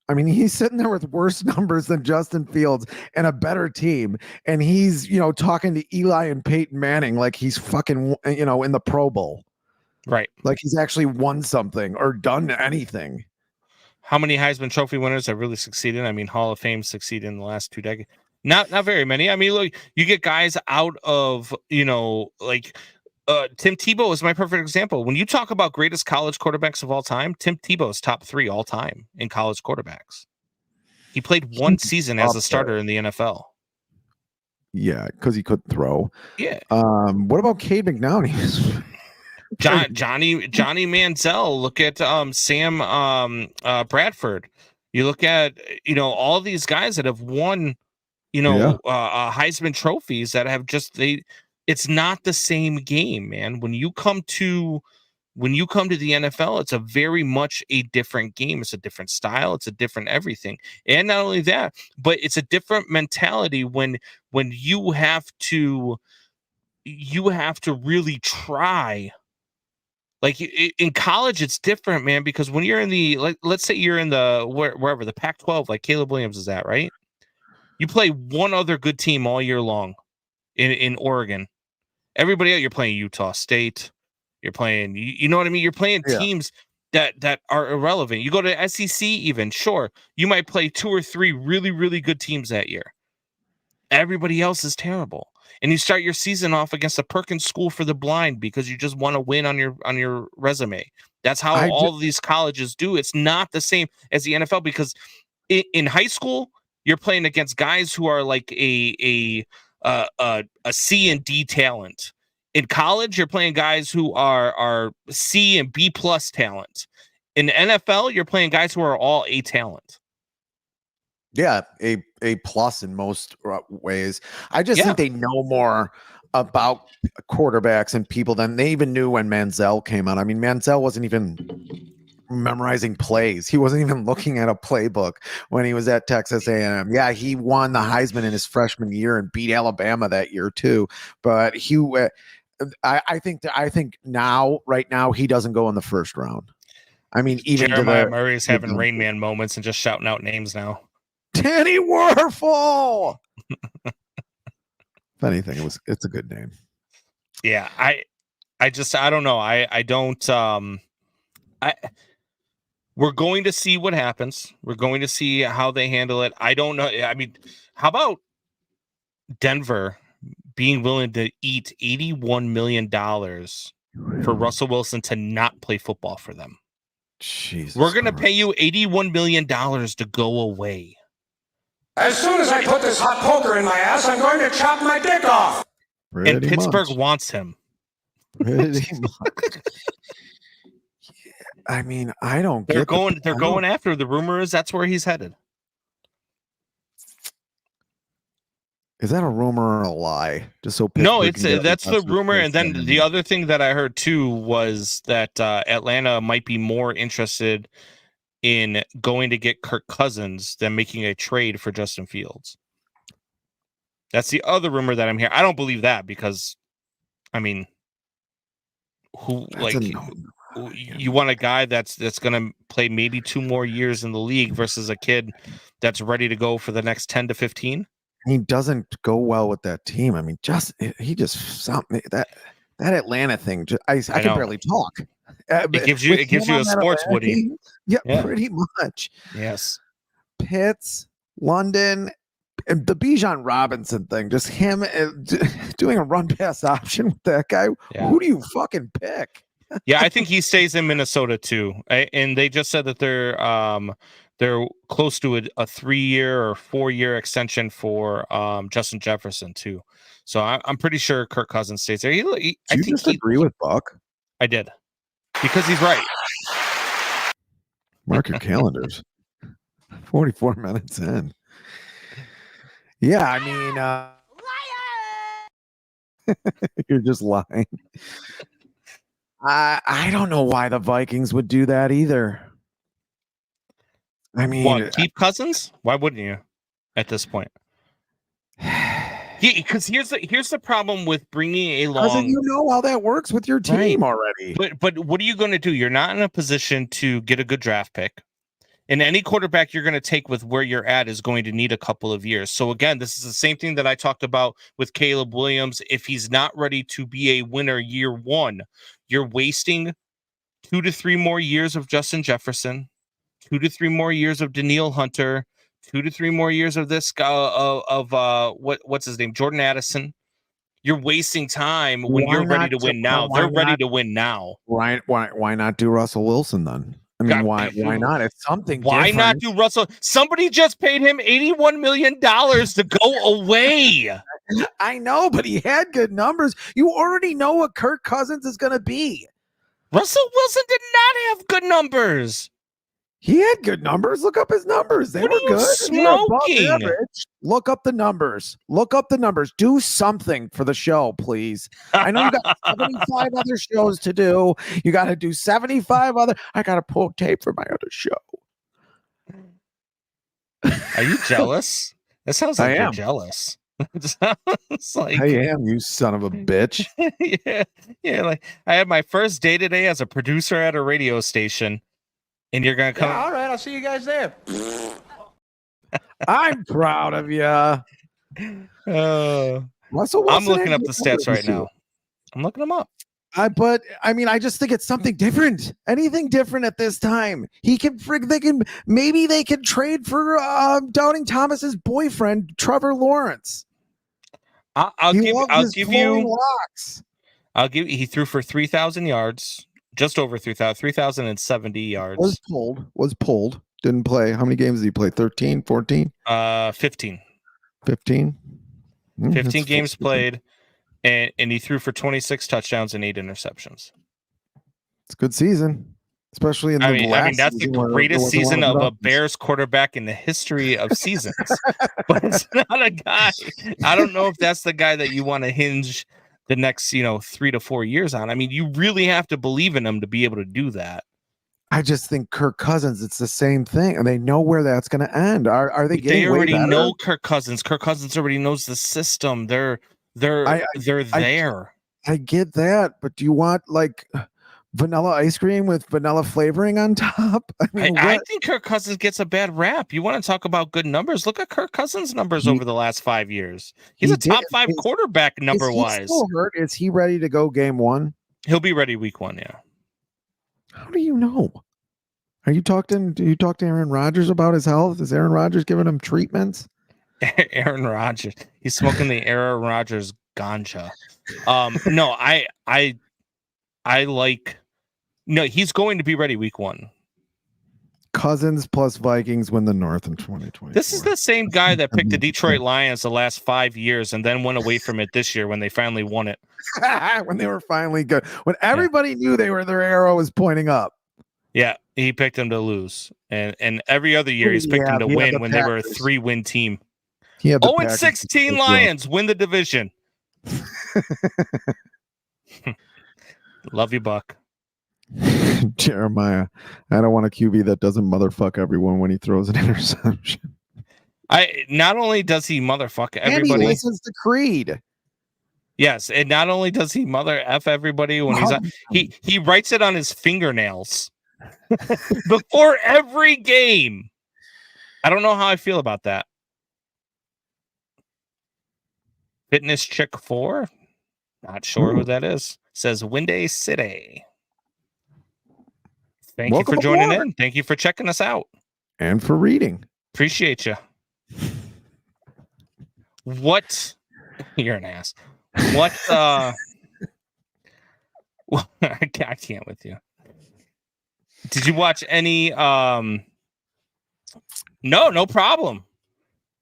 I mean, he's sitting there with worse numbers than Justin Fields and a better team. And he's, talking to Eli and Peyton Manning like he's fucking, in the Pro Bowl. Right. Like he's actually won something or done anything. How many Heisman Trophy winners have really succeeded? I mean, Hall of Fame succeeded in the last 2 decades. Not very many. I mean, look, you get guys out of, Tim Tebow is my perfect example. When you talk about greatest college quarterbacks of all time, Tim Tebow's top 3 all time in college quarterbacks. He played 1 season as a starter in the NFL. Yeah, because he couldn't throw. Yeah. What about Cade McNown? Johnny Manziel. Look at Sam Bradford. You look at all these guys that have won Heisman trophies that have just it's not the same game, man. When you come to the NFL, it's a very much a different game. It's a different style. It's a different everything. And not only that, but it's a different mentality when you have to really try. Like in college, it's different, man, because when you're in let's say you're in wherever the Pac-12, like Caleb Williams is at, right? You play one other good team all year long in Oregon. Everybody else, you're playing Utah State. You're playing, you know what I mean? You're playing teams that are irrelevant. You go to SEC even, sure. You might play 2 or 3 really, really good teams that year. Everybody else is terrible. And you start your season off against a Perkins School for the Blind because you just want to win on your resume. That's how all of these colleges do. It's not the same as the NFL because in high school, you're playing against guys who are like a C and D talent. In college, you're playing guys who are C and B plus talent. In the NFL, you're playing guys who are all A talent. Yeah, a plus in most ways. I just think they know more about quarterbacks and people than they even knew when Manziel came out. I mean, Manziel wasn't even memorizing plays. He wasn't even looking at a playbook when he was at Texas A&M. Yeah, he won the Heisman in his freshman year and beat Alabama that year too. But I think right now he doesn't go in the first round. I mean, even Jeremiah Murray's having Rain Man moments and just shouting out names now. Danny Werfel. If anything, it's a good name. Yeah, I don't know. I don't. We're going to see what happens. We're going to see how they handle it. I don't know. I mean, how about Denver being willing to eat $81 million for Russell Wilson to not play football for them? Jesus, we're going to pay you $81 million to go away. As soon as I put this hot poker in my ass, I'm going to chop my dick off. And Pittsburgh wants him. I mean, I don't get they're going after. The rumor is that's where he's headed. Is that a rumor or a lie? Just so no, that's the rumor. And then the other thing that I heard too was that Atlanta might be more interested in going to get Kirk Cousins than making a trade for Justin Fields. That's the other rumor that I'm hearing. I don't believe that because, I mean, you want a guy that's going to play maybe 2 more years in the league versus a kid that's ready to go for the next 10 to 15. He doesn't go well with that team. I mean, that Atlanta thing. I can barely talk. It gives you a sports Woody. Yeah, pretty much. Yes. Pitts, London, and the Bijan Robinson thing. Just him doing a run pass option with that guy. Yeah. Who do you fucking pick? Yeah, I think he stays in Minnesota too. And they just said that they're close to a 3-year or 4-year extension for Justin Jefferson too. So I'm pretty sure Kirk Cousins stays there. I think agree with Buck? I did. Because he's right. Mark your calendars. 44 minutes in. Yeah, I mean, you're just lying. I don't know why the Vikings would do that either. I mean, what, keep Cousins? Why wouldn't you at this point? Because here's the problem with bringing a long. You know how that works with your team already. But what are you going to do? You're not in a position to get a good draft pick. And any quarterback you're going to take with where you're at is going to need a couple of years. So again, this is the same thing that I talked about with Caleb Williams. If he's not ready to be a winner year one, you're wasting 2 to 3 more years of Justin Jefferson, 2 to 3 more years of Daniil Hunter, 2 to 3 more years of this guy what's his name, Jordan Addison. You're wasting time when you're ready to win now. They're ready to win now. Right? Why not do Russell Wilson then? I mean, why not? It's something. Why different. not do Russell? Somebody just paid him $81 million to go away. I know, but he had good numbers. You already know what Kirk Cousins is going to be. Russell Wilson did not have good numbers. He had good numbers. Look up his numbers. They were good. Smoking. Look up the numbers. Look up the numbers. Do something for the show, please. I know you got 75 other shows to do. You got to do 75 other. I got to pull tape for my other show. Are you jealous? That sounds like you're jealous. It sounds like I am, you son of a bitch. yeah. Like I had my first day today as a producer at a radio station. And you're going to come. Yeah, all right, I'll see you guys there. I'm proud of you. Russell Wilson, I'm looking up the stats right now. I'm looking them up. But I mean, I just think it's something different. Anything different at this time. Maybe they can trade for Doubting Thomas's boyfriend, Trevor Lawrence. I'll give you. He threw for 3,000 yards. Just over 3,070 yards. Was pulled. Didn't play. How many games did he play? 13, 14? 15. 15? 15 games played, and he threw for 26 touchdowns and 8 interceptions. It's a good season, especially in the last. I mean, that's the greatest season of a Bears quarterback in the history of seasons. But it's not a guy. I don't know if that's the guy that you want to hinge the next 3 to 4 years on. I mean, you really have to believe in him to be able to do that. I just think Kirk Cousins, it's the same thing, and they know where that's going to end. Are they getting? They already know Kirk Cousins. Kirk Cousins already knows the system. They're there. I get that, but do you want like vanilla ice cream with vanilla flavoring on top? I think Kirk Cousins gets a bad rap. You want to talk about good numbers? Look at Kirk Cousins' numbers over the last 5 years. He's a top 5 quarterback number-wise. Is he still hurt? Is he ready to go game 1? He'll be ready week 1, yeah. How do you know? Do you talk to Aaron Rodgers about his health? Is Aaron Rodgers giving him treatments? Aaron Rodgers. He's smoking the Aaron Rodgers ganja. No, I like. No, he's going to be ready week 1. Cousins plus Vikings win the North in 2020. This is the same guy that picked the Detroit Lions the last 5 years and then went away from it this year when they finally won it. When they were finally good. When everybody knew their arrow was pointing up. Yeah, he picked them to lose. And every other year he's picked them to win when they were a 3-win team. 0-16 Lions win the division. Love you, Buck. Jeremiah, I don't want a QB that doesn't motherfuck everyone when he throws an interception. Not only does he motherfuck everybody, and he listens to Creed. Yes, and not only does he mother F everybody when he writes it on his fingernails before every game. I don't know how I feel about that. Fitness Chick 4, not sure who that is. Says Windy City. Thank you for joining in. Thank you for checking us out. And for reading. Appreciate you. What? You're an ass. What? Well, I can't with you. Did you watch any? No problem.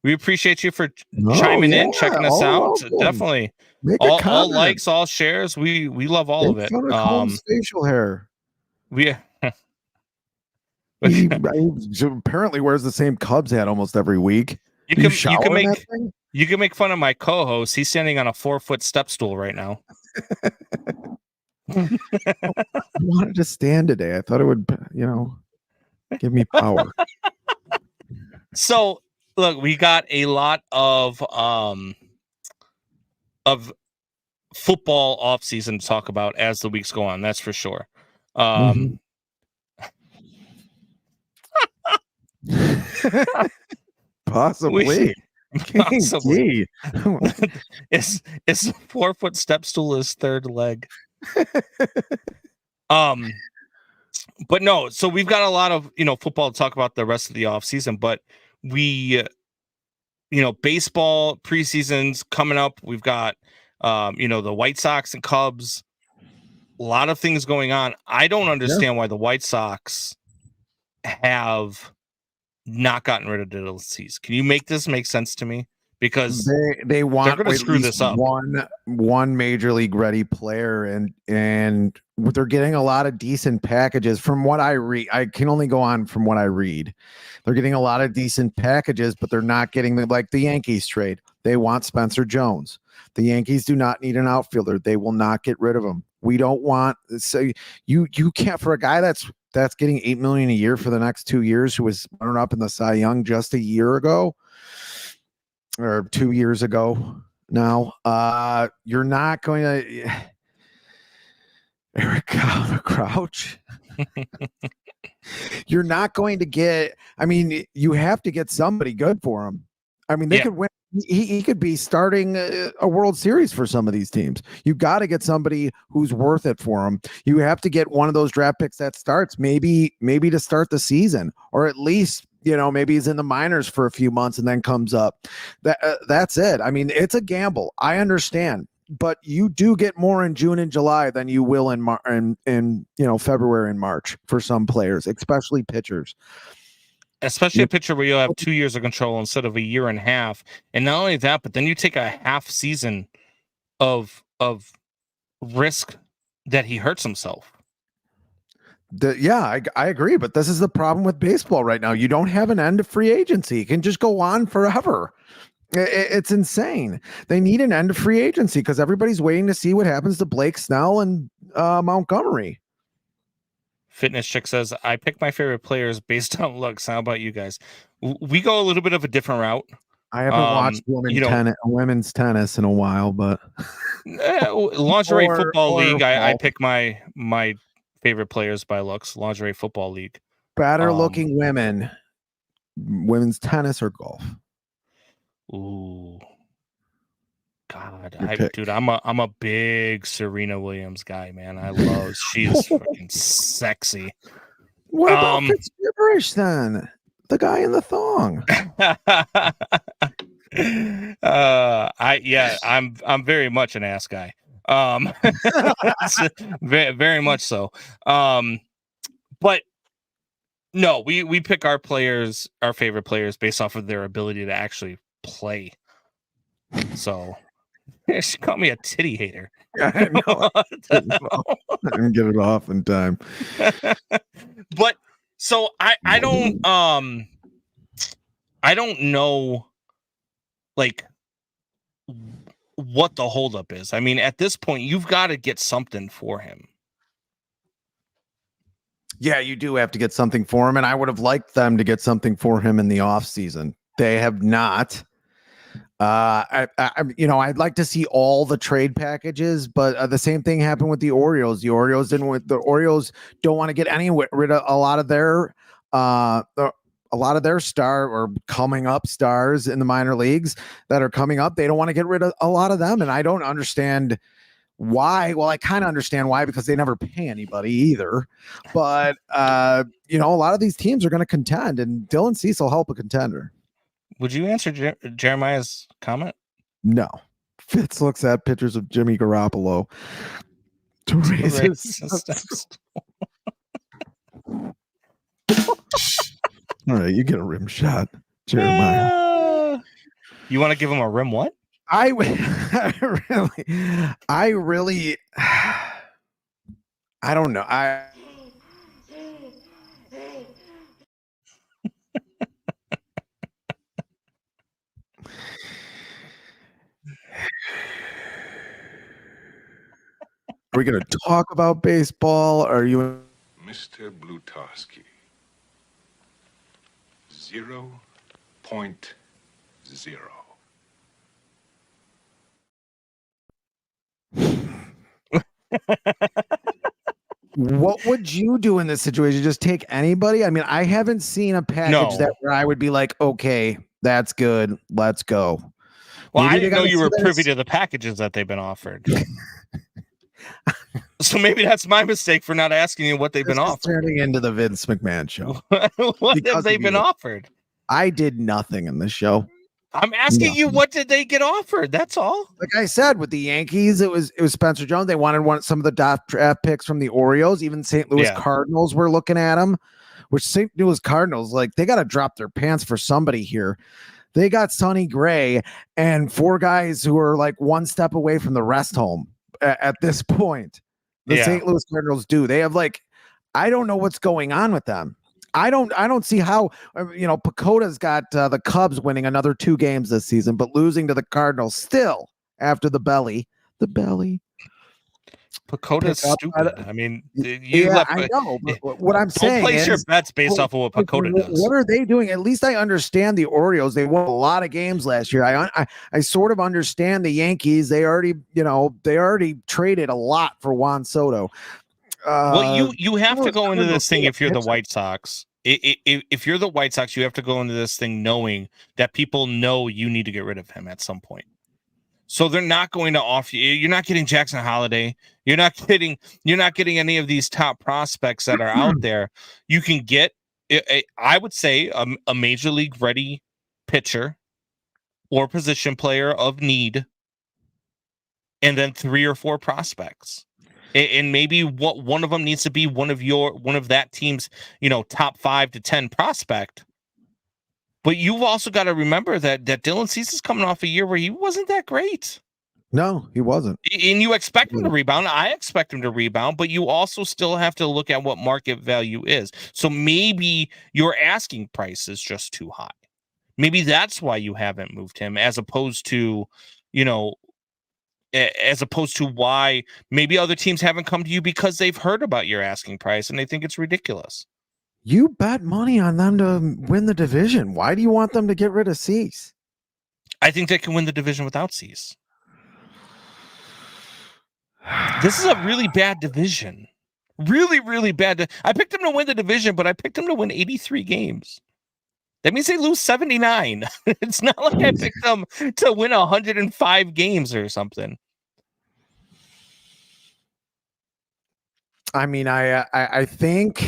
We appreciate you for chiming in, checking us out. Definitely. All likes, all shares. We love all of it. Facial hair. He apparently wears the same Cubs hat almost every week. You can make fun of my co-host. He's standing on a 4-foot step stool right now. I wanted to stand today. I thought it would, give me power. So look, we got a lot of football off season to talk about as the weeks go on. That's for sure. Possibly. Possibly. It's a 4-foot step stool his third leg. But no, so we've got a lot of football to talk about the rest of the off season, but we baseball preseason's coming up. We've got the White Sox and Cubs, a lot of things going on. I don't understand why the White Sox have not gotten rid of Dylan. Can you make this make sense to me? Because they want they're going to screw this up. One major league ready player, and they're getting a lot of decent packages from what I read. I can only go on from what I read. They're getting a lot of decent packages, but they're not getting like the Yankees trade. They want Spencer Jones. The Yankees do not need an outfielder. They will not get rid of him. We don't want you can't, for a guy that's getting $8 million a year for the next 2 years, who was runner up in the Cy Young just a year ago or 2 years ago. Now, you're not going to Eric Crouch. You're not going to get. I mean, you have to get somebody good for him. I mean, they could win. He could be starting a World Series for some of these teams. You got to get somebody who's worth it for them. You have to get one of those draft picks that starts maybe to start the season, or at least maybe he's in the minors for a few months and then comes up. That's it. I mean, it's a gamble. I understand, but you do get more in June and July than you will in February and March for some players, especially pitchers. Especially a pitcher where you have 2 years of control instead of a year and a half. And not only that, but then you take a half season of risk that he hurts himself. I agree. But this is the problem with baseball right now. You don't have an end of free agency. It can just go on forever. It's insane. They need an end of free agency because everybody's waiting to see what happens to Blake Snell and Montgomery. Fitness Chick says, I pick my favorite players based on looks. How about you guys? We go a little bit of a different route. I haven't watched women's tennis in a while, but lingerie football league. I pick my favorite players by looks. Lingerie football league. Better looking women, women's tennis or golf. Ooh, God, dude, I'm a big Serena Williams guy, man. I love she's fucking sexy. What about Fitz then? The guy in the thong. I'm very much an ass guy. very, very much so. But no, we pick our players, our favorite players, based off of their ability to actually play. So she called me a titty hater. I know. I didn't get it off in time. But so I don't know like what the holdup is. I mean, at this point, you've got to get something for him. Yeah, you do have to get something for him, and I would have liked them to get something for him in the offseason. They have not. I'd like to see all the trade packages, but the same thing happened with the Orioles. The Orioles don't want to get rid of a lot of their star or coming up stars in the minor leagues that are coming up. They don't want to get rid of a lot of them, and I don't understand why. Well, I kind of understand why, because they never pay anybody either. But a lot of these teams are going to contend, and Dylan Cease will help a contender. Would you answer Jeremiah's comment? No. Fitz looks at pictures of Jimmy Garoppolo to raise his All right, you get a rim shot, Jeremiah. You want to give him a rim what? I really I don't know. Are we going to talk about baseball? Are you Mr. Blutarski. 0.0. What would you do in this situation? Just take anybody? I mean, I haven't seen a package that where I would be like, okay, that's good. Let's go. Well, I didn't know you were privy to the packages that they've been offered. So maybe that's my mistake for not asking you what they've been offered. Turning into the Vince McMahon show. What have they been offered? I did nothing in the show. I'm asking you, what did they get offered? That's all. Like I said, with the Yankees, it was Spencer Jones. They wanted some of the draft picks from the Orioles. Even St. Louis Cardinals were looking at him. Which St. Louis Cardinals, like, they got to drop their pants for somebody here. They got Sonny Gray and 4 guys who are like one step away from the rest home at this point. The St. Louis Cardinals do. They have I don't know what's going on with them. I don't see how, Pacoda's got the Cubs winning another 2 games this season, but losing to the Cardinals still after the belly. Pacoda's stupid. I mean, I know. But what I'm saying don't place is, your bets based off of what Pacoda does. What are they doing? At least I understand the Orioles. They won a lot of games last year. I sort of understand the Yankees. They already traded a lot for Juan Soto. Well, you have to go into this thing if you're the White Sox. If you're the White Sox, you have to go into this thing knowing that people know you need to get rid of him at some point. So they're not going to offer you. You're not getting Jackson Holiday. You're not getting any of these top prospects that are out there. You can get, I would say, a major league ready pitcher or position player of need, and then 3 or 4 prospects. And maybe one of them needs to be one of that team's, top 5 to 10 prospect. But you've also got to remember that Dylan Cease is coming off a year where he wasn't that great. No, he wasn't. And you expect him to rebound. I expect him to rebound, but you also still have to look at what market value is. So maybe your asking price is just too high. Maybe that's why you haven't moved him, as opposed to why maybe other teams haven't come to you because they've heard about your asking price and they think it's ridiculous. You bet money on them to win the division. Why do you want them to get rid of Cease? I think they can win the division without Cease. This is a really bad division. Really, really bad. I picked them to win the division, but I picked them to win 83 games. That means they lose 79. It's not like I picked them to win 105 games or something. I mean, I think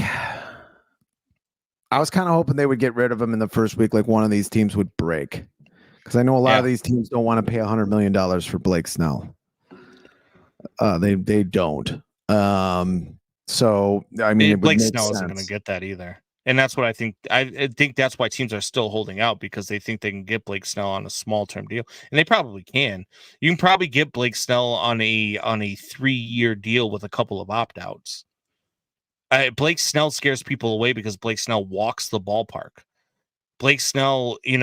I was kind of hoping they would get rid of him in the first week, like one of these teams would break. Because I know a lot of these teams don't want to pay $100 million for Blake Snell. They don't. So I mean, Blake Snell isn't going to get that either, and that's what I think. I think that's why teams are still holding out, because they think they can get Blake Snell on a small term deal, and they probably can. You can probably get Blake Snell on a 3-year deal with a couple of opt outs. Blake Snell scares people away because Blake Snell walks the ballpark. Blake Snell, he's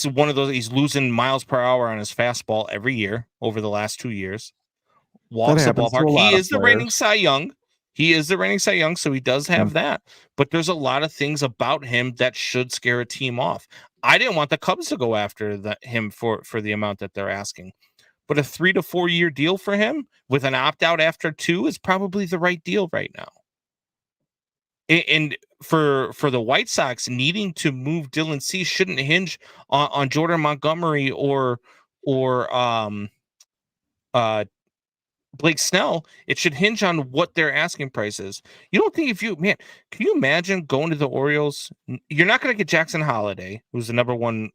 one of those. He's losing miles per hour on his fastball every year over the last 2 years. Walks the ballpark. He is the reigning Cy Young. So he does have that. But there's a lot of things about him that should scare a team off. I didn't want the Cubs to go after him for the amount that they're asking. But a 3 to 4 year deal for him with an opt out after 2 is probably the right deal right now. And for the White Sox, needing to move Dylan Cease shouldn't hinge on Jordan Montgomery or Blake Snell. It should hinge on what their asking price is. You don't think can you imagine going to the Orioles? You're not going to get Jackson Holiday, who's the number 1,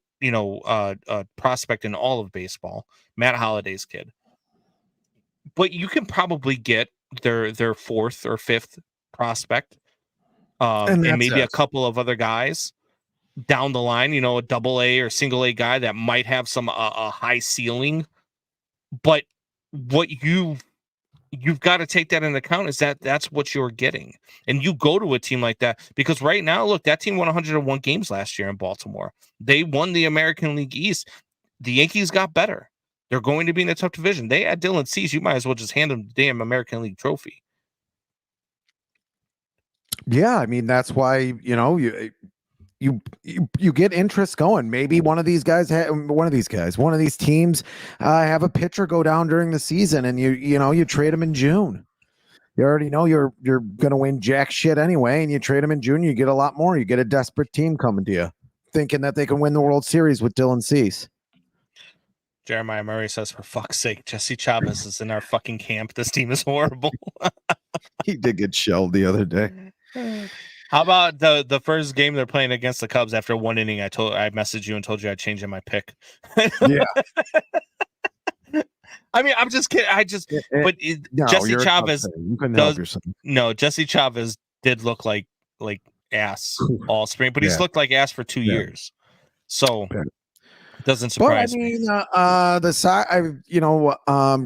prospect in all of baseball, Matt Holliday's kid. But you can probably get their 4th or 5th prospect. And maybe a couple of other guys down the line, a AA or single A guy that might have some a high ceiling. But what you've got to take that into account is that's what you're getting. And you go to a team like that because right now, look, that team won 101 games last year in Baltimore. They won the American League East. The Yankees got better. They're going to be in a tough division. They had Dylan Cease. You might as well just hand them the damn American League trophy. Yeah, I mean that's why you get interest going. Maybe one of these teams have a pitcher go down during the season, and you trade them in June. You already know you're gonna win jack shit anyway, and you trade them in June. You get a lot more. You get a desperate team coming to you, thinking that they can win the World Series with Dylan Cease. Jeremiah Murray says, "For fuck's sake, Jesse Chavez is in our fucking camp. This team is horrible." He did get shelled the other day. How about the first game they're playing against the Cubs? After one inning, I messaged you and told you I'd change my pick. Yeah. I mean, I'm just kidding. Jesse Chavez Jesse Chavez did look like ass all spring, but he's looked like ass for 2 years. So it doesn't surprise me.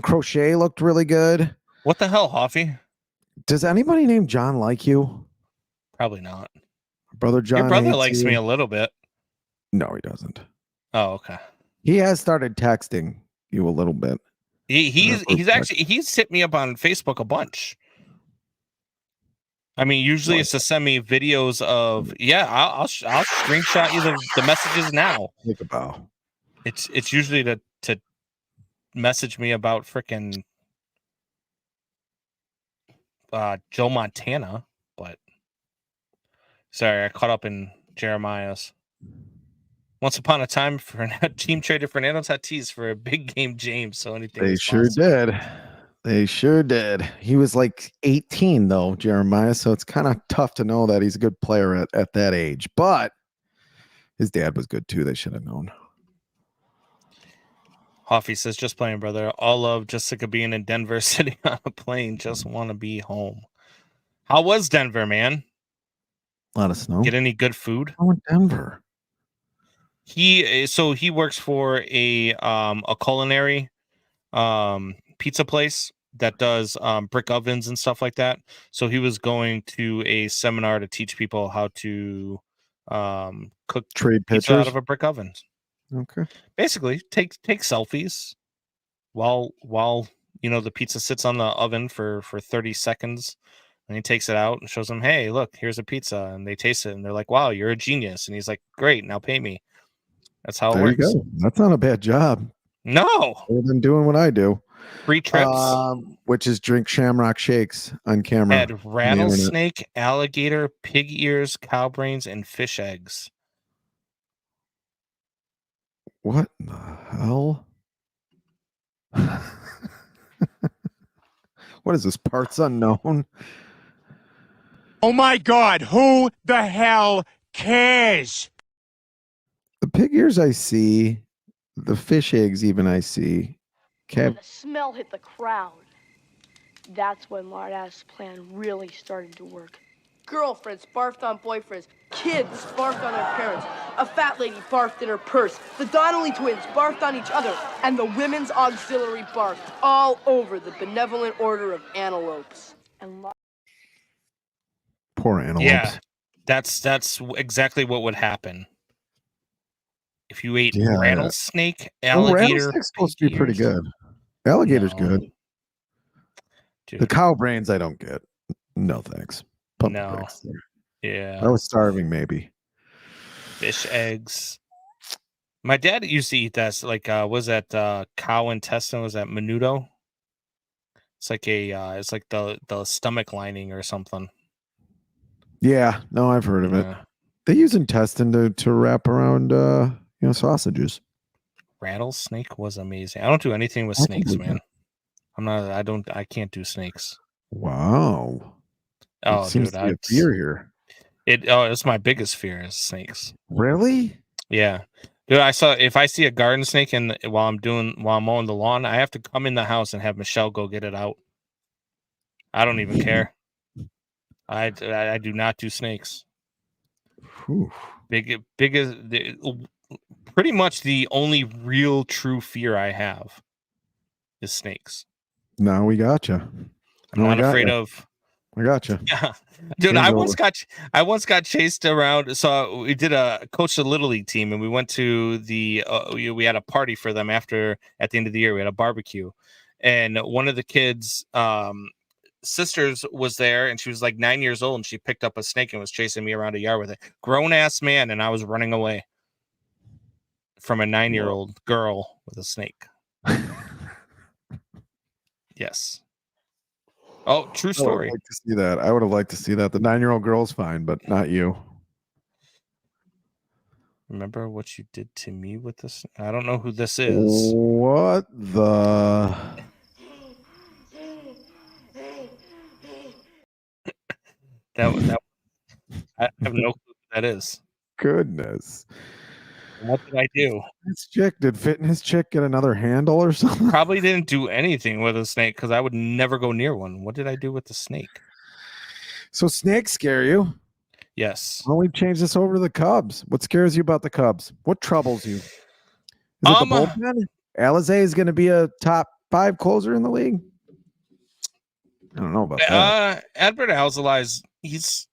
Crochet looked really good. What the hell, Hoffy? Does anybody named John like you? Probably not. Brother John. Your brother likes me a little bit. No, he doesn't. Oh, okay. He has started texting you a little bit. He's hit me up on Facebook a bunch. I mean, usually it's to send me videos of I'll screenshot you the messages now. Take a bow. It's usually to message me about freaking Joe Montana, but sorry, I caught up in Jeremiah's. Once upon a time, for a team traded Fernando Tatis for a big game James. So anything they sure did. They sure did. He was like 18 though, Jeremiah. So it's kind of tough to know that he's a good player at that age. But his dad was good too. They should have known. Hoffy says, "Just playing, brother. All love. Just sick of being in Denver, sitting on a plane. Just want to be home." How was Denver, man? Let us know. Get any good food? Oh, Denver. He works for a culinary pizza place that does brick ovens and stuff like that. So he was going to a seminar to teach people how to cook trade pizza out of a brick oven. Okay. Basically, take selfies while the pizza sits on the oven for 30 seconds. And he takes it out and shows them, "Hey, look, here's a pizza." And they taste it and they're like, "Wow, you're a genius." And he's like, "Great, now pay me." That's how it works. There you go. That's not a bad job. No. Other than doing what I do. Free trips. Which is drink Shamrock shakes on camera. Had rattlesnake, alligator, pig ears, cow brains, and fish eggs. What the hell? What is this? Parts unknown? Oh my God, who the hell cares? The pig ears I see, the fish eggs even I see. When the smell hit the crowd, that's when Lardass's plan really started to work. Girlfriends barfed on boyfriends, kids barfed on their parents, a fat lady barfed in her purse, the Donnelly twins barfed on each other, and the women's auxiliary barfed all over the benevolent order of antelopes. And poor antelopes. Yeah, that's exactly what would happen. If you ate rattlesnake, alligator, rattlesnake's supposed to be pretty good. Alligator's good. Dude. The cow brains I don't get. No thanks. No. Yeah. I was starving maybe. Fish eggs. My dad used to eat that. Like, was that cow intestine? Was that menudo? It's like it's like the stomach lining or something. Yeah. No, I've heard of it. They use intestine to wrap around sausages. Rattlesnake was amazing. I don't do anything with snakes, man. I can't do snakes. Wow. Oh, seems dude, to be a fear here. It's my biggest fear is snakes. Really? Yeah. Dude, if I see a garden snake while I'm mowing the lawn, I have to come in the house and have Michelle go get it out. I don't even care. I do not do snakes. Whew. Pretty much the only real true fear I have is snakes. Now we gotcha. I'm not afraid of I got you. Yeah, dude, I once got chased around. So we did coach a little league team, and we went to the we had a party for them at the end of the year. We had a barbecue, and one of the kids' sisters was there, and she was like 9 years old, and she picked up a snake and was chasing me around a yard with it. Grown ass man, and I was running away from a 9-year-old girl with a snake. Yes. Oh, true story. I would like to see that. I would have liked to see that. The 9-year-old girl's fine, but not you. Remember what you did to me with this? I don't know who this is. What the? that I have no clue who that is. Goodness. What did I do? Did Fitness Chick get another handle or something? Probably didn't do anything with a snake because I would never go near one. What did I do with the snake? So snakes scare you? Yes. Well, we've changed this over to the Cubs. What scares you about the Cubs? What troubles you? Is it the bullpen? Alizé is going to be a top 5 closer in the league? I don't know about that. Albert Alzolay, he's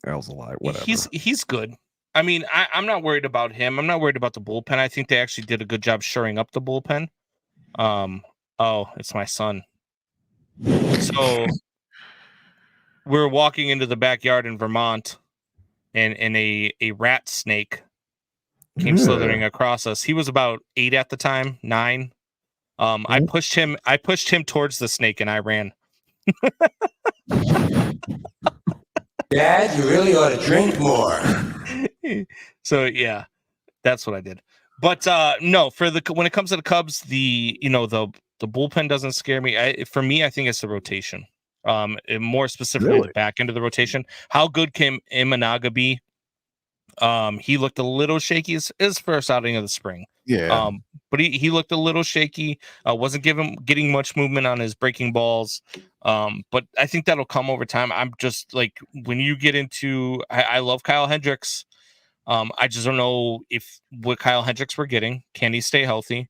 whatever. He's good. I mean, I'm not worried about him. I'm not worried about the bullpen. I think they actually did a good job shoring up the bullpen. Oh, it's my son. So we're walking into the backyard in Vermont, and a rat snake came slithering across us. He was about 8 at the time, 9. I pushed him towards the snake, and I ran. Dad, you really ought to drink more. So yeah, that's what I did. But no, when it comes to the Cubs, the bullpen doesn't scare me. For me, I think it's the rotation. More specifically, the back end of the rotation. How good can Imanaga be? He looked a little shaky his first outing of the spring. Yeah. But he looked a little shaky. Wasn't getting much movement on his breaking balls. But I think that'll come over time. I'm just like, when you get into, I love Kyle Hendricks. I just don't know what Kyle Hendricks we're getting. Can he stay healthy?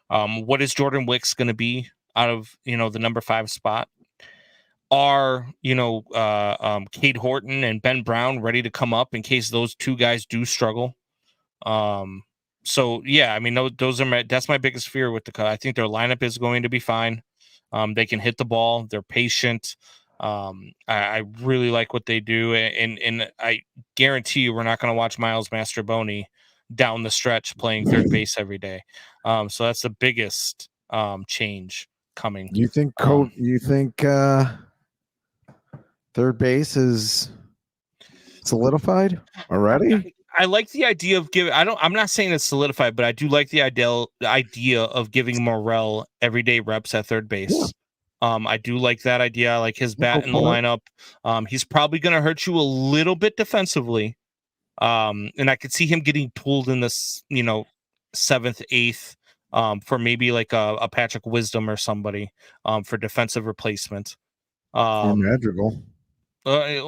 What is Jordan Wicks going to be out of the number 5 spot? Are Cade Horton and Ben Brown ready to come up in case those two guys do struggle? So yeah, I mean, that's my biggest fear with the Cubs. I think their lineup is going to be fine. They can hit the ball. They're patient. I really like what they do, and I guarantee you we're not going to watch Miles Mastroboni down the stretch playing third base every day. So that's the biggest change coming. You think third base is solidified already? I like the idea of giving. I'm not saying it's solidified, but I do like the idea of giving Morel everyday reps at third base. Yeah. I do like that idea. I like his bat in the lineup. He's probably going to hurt you a little bit defensively. And I could see him getting pulled in this, 7th, 8th, for maybe like a Patrick Wisdom or somebody, for defensive replacement. Or Madrigal. But it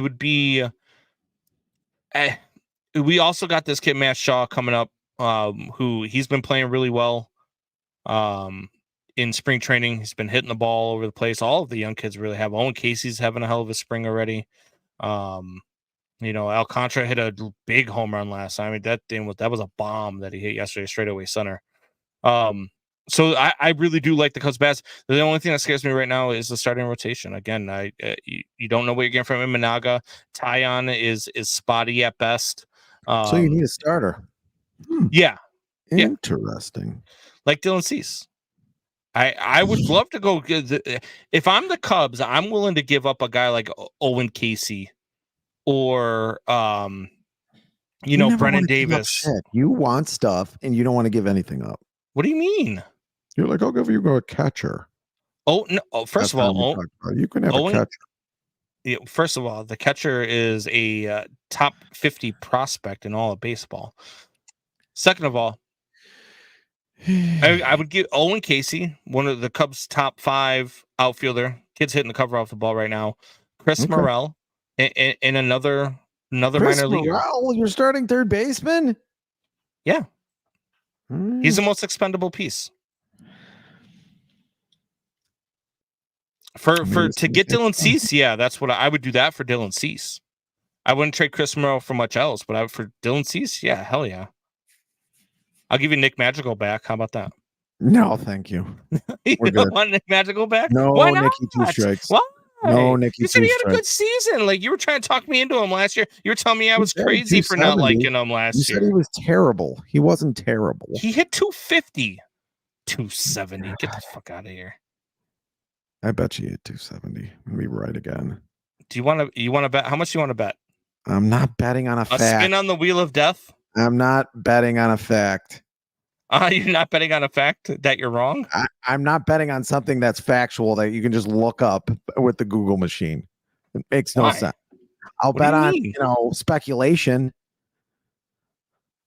would be, we also got this kid, Matt Shaw, coming up, who he's been playing really well in spring training. He's been hitting the ball over the place. All of the young kids really have. Owen Casey's having a hell of a spring already. Alcantara hit a big home run last time. I mean, that was a bomb that he hit yesterday, straightaway center. So I really do like the Cubs bats. The only thing that scares me right now is the starting rotation. Again, you don't know what you're getting from Imanaga. Tyon is spotty at best. So you need a starter. Yeah. Interesting. Like Dylan Cease. I would love to go. If I'm the Cubs, I'm willing to give up a guy like Owen Casey or Brennan Davis. You want stuff and you don't want to give anything up. What do you mean? You're like, I'll give you a catcher. Oh no! First of all, you can have a catcher. Yeah, first of all, the catcher is a top 50 prospect in all of baseball. Second of all, I would give Owen Casey, one of the Cubs' top 5 outfielder. Kid's hitting the cover off the ball right now. Chris Morel, and another minor leaguer. Morel, you're starting third baseman? Yeah. He's the most expendable piece. To get Dylan Cease, yeah, that's what I would do that for Dylan Cease. I wouldn't trade Chris Monroe for much else, but for Dylan Cease, yeah, hell yeah. I'll give you Nick Magical back. How about that? No, thank you. You We're don't good. want Nick Magical back? No, Why not? Nicky two strikes. Why? No, Nicky You said two he had a strikes. good season. Like you were trying to talk me into him last year. You were telling me I was He said crazy for not 270. liking him last You year. said he was terrible. He wasn't terrible. He hit 250. 270. Get the fuck out of here. I bet you hit 270. I'll be right again. Do you want to bet? How much do you want to bet? I'm not betting on a fact. A spin on the wheel of death? I'm not betting on a fact. You're not betting on a fact that you're wrong? I'm not betting on something that's factual that you can just look up with the Google machine. It makes no sense. I'll bet on, speculation.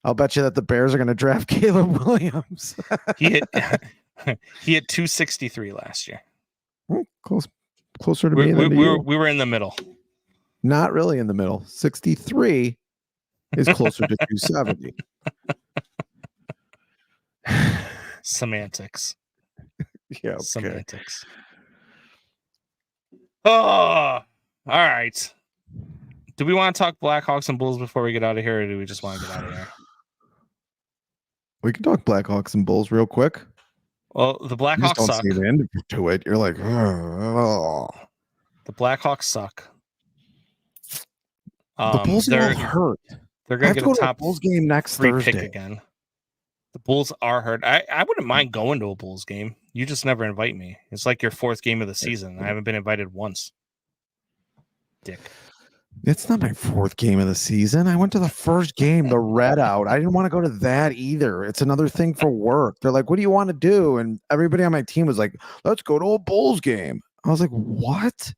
I'll bet you that the Bears are going to draft Caleb Williams. He hit 263 last year. Closer to me than we were in the middle. Not really in the middle. 63 is closer to 270. Semantics. Yeah. Okay. Semantics. Oh, all right. Do we want to talk Blackhawks and Bulls before we get out of here, or do we just want to get out of here? We can talk Blackhawks and Bulls real quick. Well, the Blackhawks don't suck. see the end to it. You're like, oh. The Blackhawks suck. The Bulls are all hurt. They're going to get a top Bulls game next Thursday Thursday pick again. The Bulls are hurt. I wouldn't mind going to a Bulls game. You just never invite me. It's like your fourth game of the season. I haven't been invited once. Dick. It's not my fourth game of the season. I went to the first game, the Red Out. I didn't want to go to that either. It's another thing for work. They're like, what do you want to do? And everybody on my team was like, let's go to a Bulls game. I was like, what?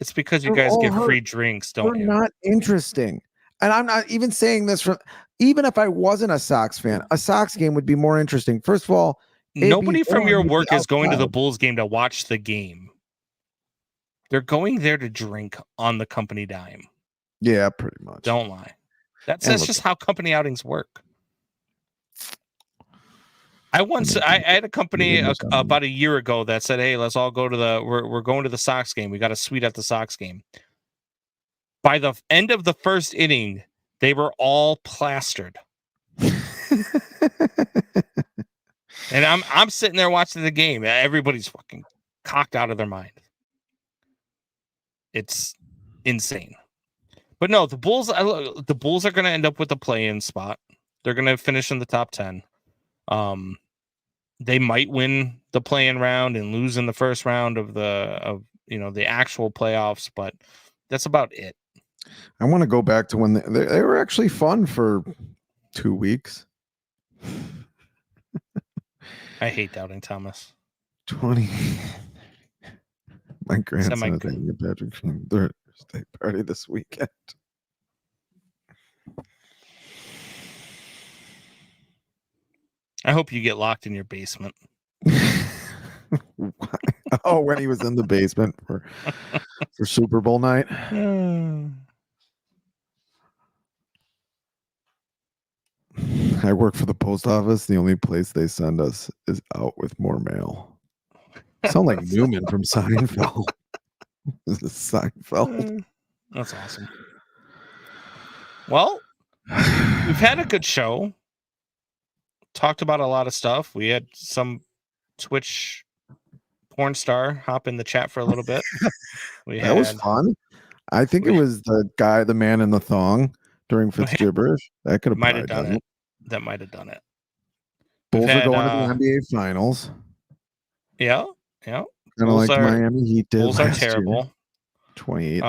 It's because you guys get free drinks, don't you? They're not interesting. And I'm not even saying this from, even if I wasn't a Sox fan, a Sox game would be more interesting. First of all, nobody from your work is going to the Bulls game to watch the game. They're going there to drink on the company dime. Yeah, pretty much. Don't lie. That's just how company outings work. I had a company about a year ago that said, "Hey, let's all go to we're going to the Sox game. We got a suite at the Sox game." By the end of the first inning, they were all plastered. And I'm sitting there watching the game. Everybody's fucking cocked out of their mind. It's insane. But no, the Bulls are going to end up with a play-in spot. They're going to finish in the top 10. They might win the play-in round and lose in the first round of the actual playoffs, but that's about it. I want to go back to when they were actually fun for 2 weeks. I hate Doubting Thomas. 20. My grandson is having a Patrick birthday party this weekend. I hope you get locked in your basement. Oh, when he was in the basement for Super Bowl night. I work for the post office. The only place they send us is out with more mail. Sound like Newman from Seinfeld. This is Seinfeld. That's awesome. Well, we've had a good show. Talked about a lot of stuff. We had some Twitch porn star hop in the chat for a little bit. That was fun. I think it was the man in the thong during Fitz gibberish. That could have might have done it. That might have done it. Bulls are going to the NBA Finals. Yeah. Kind of like Miami Heat did. Bulls are terrible. Year. 28.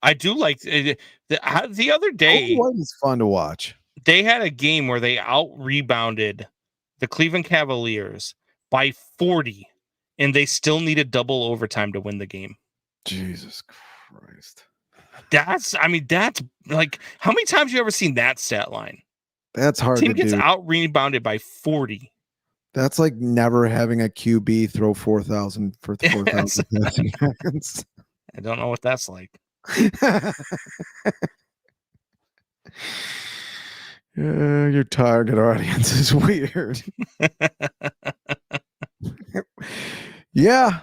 I do like the other day. It was fun to watch. They had a game where they out-rebounded the Cleveland Cavaliers by 40, and they still needed double overtime to win the game. Jesus Christ. That's like, how many times have you ever seen that stat line? That's hard to do. Team gets out-rebounded by 40. That's like never having a QB throw 4,000 for 4,000 seconds. I don't know what that's like. Your target audience is weird. Yeah,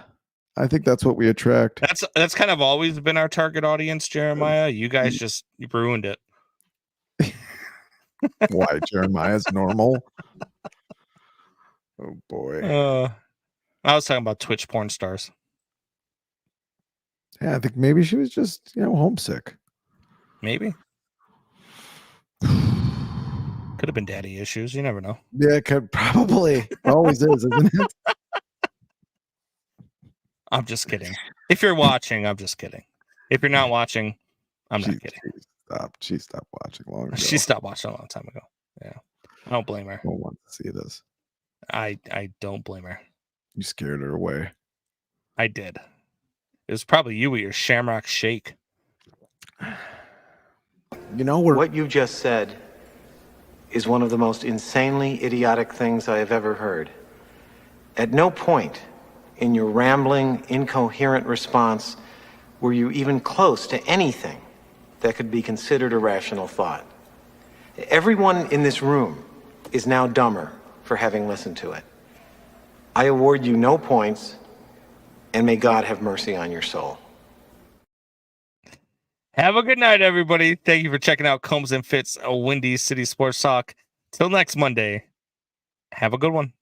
I think that's what we attract. That's kind of always been our target audience, Jeremiah. You guys you ruined it. Why Jeremiah's normal? Oh boy. I was talking about Twitch porn stars. Yeah, I think maybe she was just, homesick. Maybe. Could have been daddy issues. You never know. Yeah, it could probably. Always is, isn't it? I'm just kidding. If you're watching, I'm just kidding. If you're not watching, I'm not kidding. She stopped watching long ago. She stopped watching a long time ago. Yeah. I don't blame her. I don't want to see this. I don't blame her. You scared her away. I did. It was probably you with your Shamrock Shake. What you just said is one of the most insanely idiotic things I have ever heard. At no point in your rambling, incoherent response were you even close to anything that could be considered a rational thought. Everyone in this room is now dumber for having listened to it. I award you no points, and may God have mercy on your soul. Have a good night, everybody. Thank you for checking out Combs and Fitz, a Windy City Sports Talk. Till next Monday, have a good one.